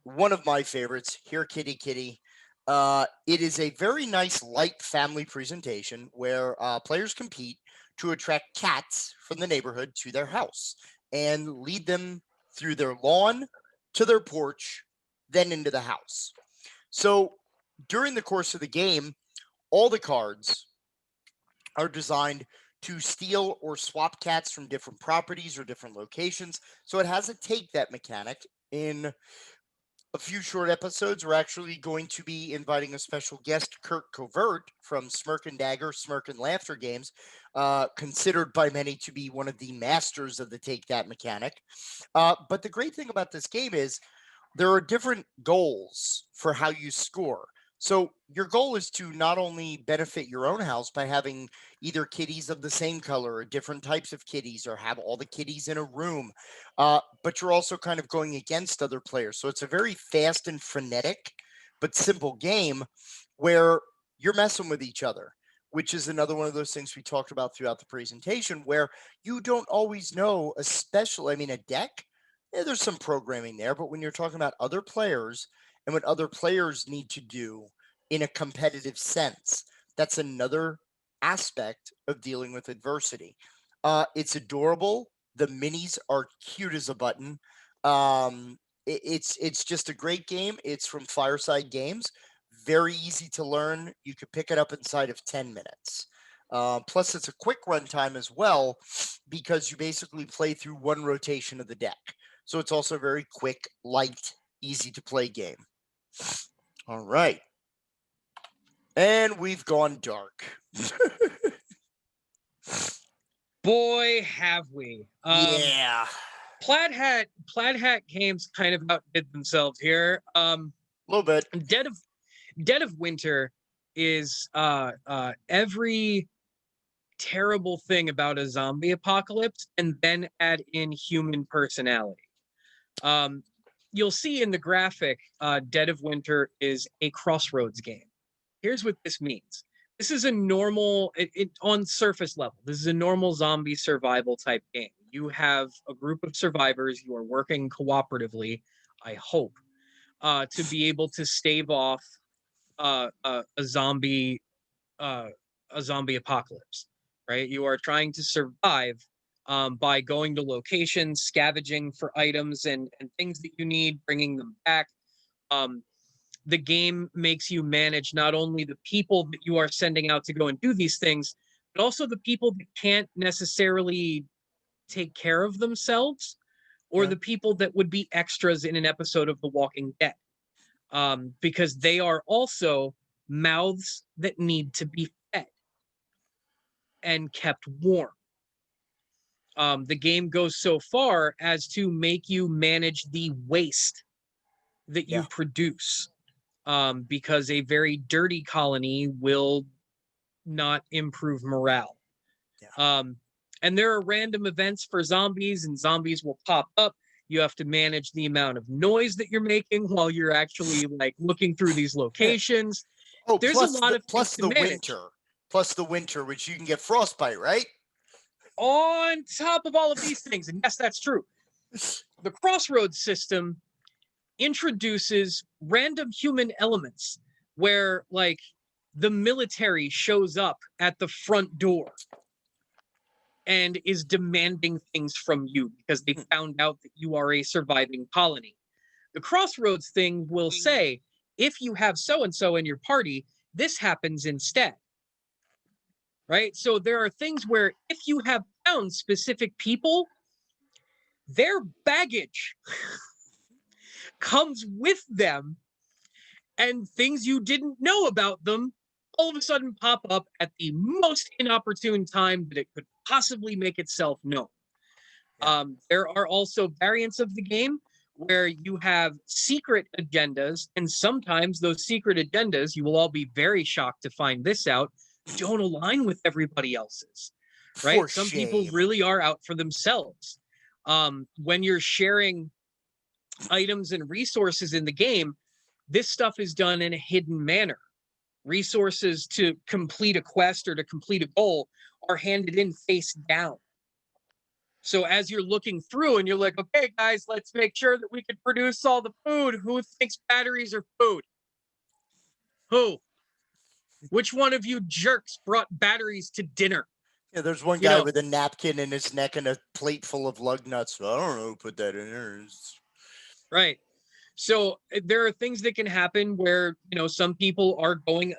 One of my favorites, Here Kitty Kitty. It is a very nice light family presentation where players compete to attract cats from the neighborhood to their house and lead them through their lawn to their porch, then into the house. So during the course of the game, all the cards are designed to steal or swap cats from different properties or different locations. So it has a take that mechanic. In a few short episodes, we're actually going to be inviting a special guest, Kirk Covert from Smirk and Dagger, Smirk and Laughter games, considered by many to be one of the masters of the take that mechanic. But the great thing about this game is there are different goals for how you score. So your goal is to not only benefit your own house by having either kitties of the same color or different types of kitties or have all the kitties in a room, but you're also kind of going against other players. So it's a very fast and frenetic but simple game where you're messing with each other, which is another one of those things we talked about throughout the presentation where you don't always know, especially, I mean, a deck, there's some programming there, but when you're talking about other players and what other players need to do in a competitive sense, that's another aspect of dealing with adversity. It's adorable. The minis are cute as a button. It's just a great game. It's from Fireside Games. Very easy to learn. You could pick it up inside of 10 minutes. Plus, it's a quick run time as well because you basically play through one rotation of the deck. So it's also a very quick, light, easy to play game. All right. And we've gone dark. Boy, have we. Yeah. Plaid Hat games kind of outdid themselves here. A little bit. Dead of Winter is every terrible thing about a zombie apocalypse and then add in human personality. You'll see in the graphic, Dead of Winter is a Crossroads game. Here's what this means. This is a normal, on surface level, this is a normal zombie survival type game. You have a group of survivors, you are working cooperatively, I hope, to be able to stave off a zombie apocalypse, right? You are trying to survive by going to locations, scavenging for items and things that you need, bringing them back. The game makes you manage not only the people that you are sending out to go and do these things, but also the people that can't necessarily take care of themselves, or the people that would be extras in an episode of The Walking Dead, because they are also mouths that need to be fed and kept warm. The game goes so far as to make you manage the waste that you produce, because a very dirty colony will not improve morale. And there are random events for zombies, and zombies will pop up. You have to manage the amount of noise that you're making while you're actually like looking through these locations. Oh, there's a lot of plus the winter, which you can get frostbite, right? On top of all of these things, and yes, that's true. The Crossroads system introduces random human elements where, like, the military shows up at the front door and is demanding things from you because they found out that you are a surviving colony. The Crossroads thing will say, if you have so-and-so in your party, this happens instead. Right? So there are things where if you have found specific people, their baggage comes with them, and things you didn't know about them all of a sudden pop up at the most inopportune time that it could possibly make itself known. There are also variants of the game where you have secret agendas, and sometimes those secret agendas, you will all be very shocked to find this out, don't align with everybody else's, right? Some people really are out for themselves. When you're sharing items and resources in the game, this stuff is done in a hidden manner. Resources to complete a quest or to complete a goal are handed in face down. So as you're looking through and you're like, okay, guys, let's make sure that we can produce all the food. Who thinks batteries are food? Who? Which one of you jerks brought batteries to dinner? Yeah, there's one You guy know, with a napkin in his neck and a plate full of lug nuts. I don't know who put that in there. right. So there are things that can happen where, some people are going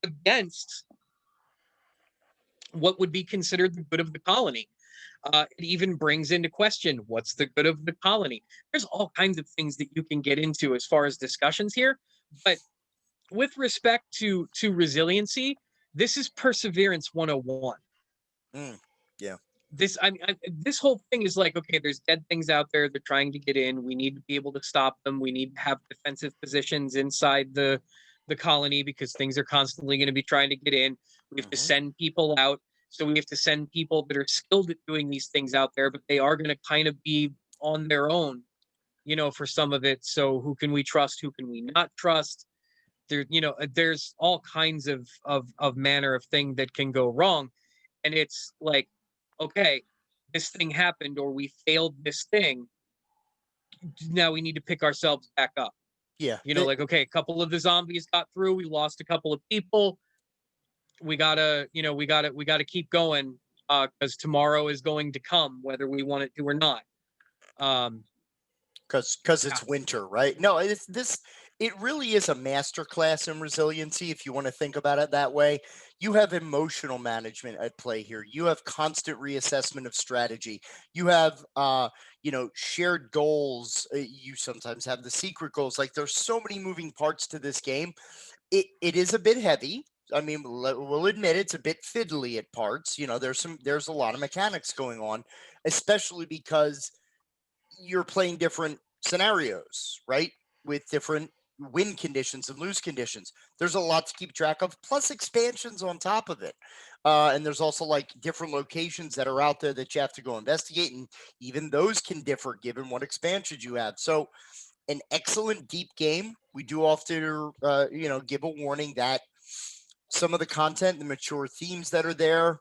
against what would be considered the good of the colony. It even brings into question what's the good of the colony. There's all kinds of things that you can get into as far as discussions here, but with respect to resiliency, this is perseverance 101. Yeah. This whole thing is like, okay, there's dead things out there. They're trying to get in. We need to be able to stop them. We need to have defensive positions inside the colony because things are constantly going to be trying to get in. We have to send people out. So we have to send people that are skilled at doing these things out there, but they are going to kind of be on their own, for some of it. So who can we trust? Who can we not trust? There's all kinds of manner of thing that can go wrong. And it's like, okay, this thing happened or we failed this thing. Now we need to pick ourselves back up. Yeah. Like, okay, a couple of the zombies got through. We lost a couple of people. We gotta keep going because tomorrow is going to come, whether we want it to or not. Because it's winter, right? No, it really is a masterclass in resiliency if you want to think about it that way. You have emotional management at play here. You have constant reassessment of strategy. You have shared goals. You sometimes have the secret goals. Like there's so many moving parts to this game. It is a bit heavy. I mean, we'll admit it's a bit fiddly at parts. There's a lot of mechanics going on, especially because you're playing different scenarios, right? With different win conditions and lose conditions. There's a lot to keep track of, plus expansions on top of it. And there's also like different locations that are out there that you have to go investigate. And even those can differ given what expansions you have. So an excellent deep game. We do often, give a warning that some of the content, the mature themes that are there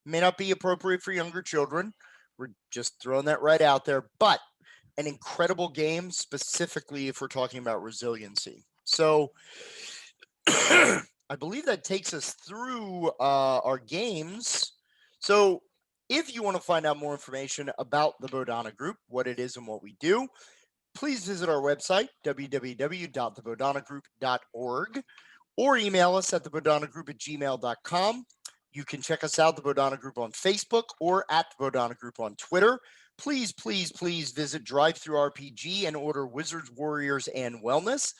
may not be appropriate for younger children. We're just throwing that right out there. But an incredible game, specifically if we're talking about resiliency. So I believe that takes us through our games. So if you want to find out more information about the Bodhana Group, what it is and what we do, please visit our website, www.thebodhanagroup.org, or email us at thebodhanagroup@gmail.com. You can check us out, the Bodhana Group, on Facebook or at the Bodhana Group on Twitter. Please, please, please visit DriveThruRPG and order Wizards, Warriors, and Wellness.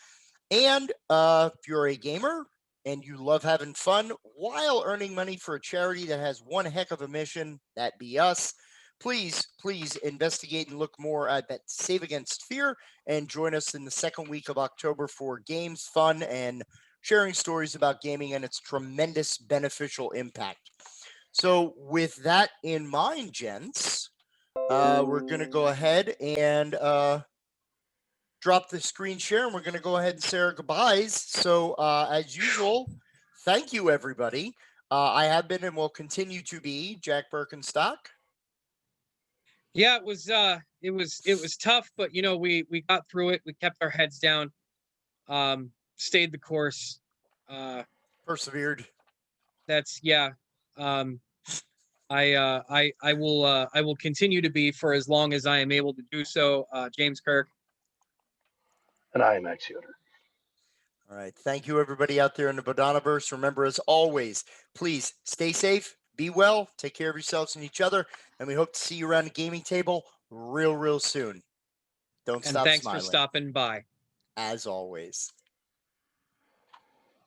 And if you're a gamer and you love having fun while earning money for a charity that has one heck of a mission, that be us, please, please investigate and look more at that Save Against Fear and join us in the second week of October for games, fun, and sharing stories about gaming and its tremendous beneficial impact. So with that in mind, gents, we're going to go ahead and drop the screen share, and we're going to go ahead and say our goodbyes. So as usual, thank you, everybody. I have been and will continue to be Jack Birkenstock. Yeah, it was tough, but we got through it. We kept our heads down, stayed the course, Persevered. That's yeah. I will continue to be for as long as I am able to do so. James Kirk. And I am Max Yoder. All right. Thank you, everybody out there in the Bodhanaverse. Remember, as always, please stay safe, be well, take care of yourselves and each other, and we hope to see you around the gaming table real soon. Don't And stop thanks smiling. for stopping by. As always.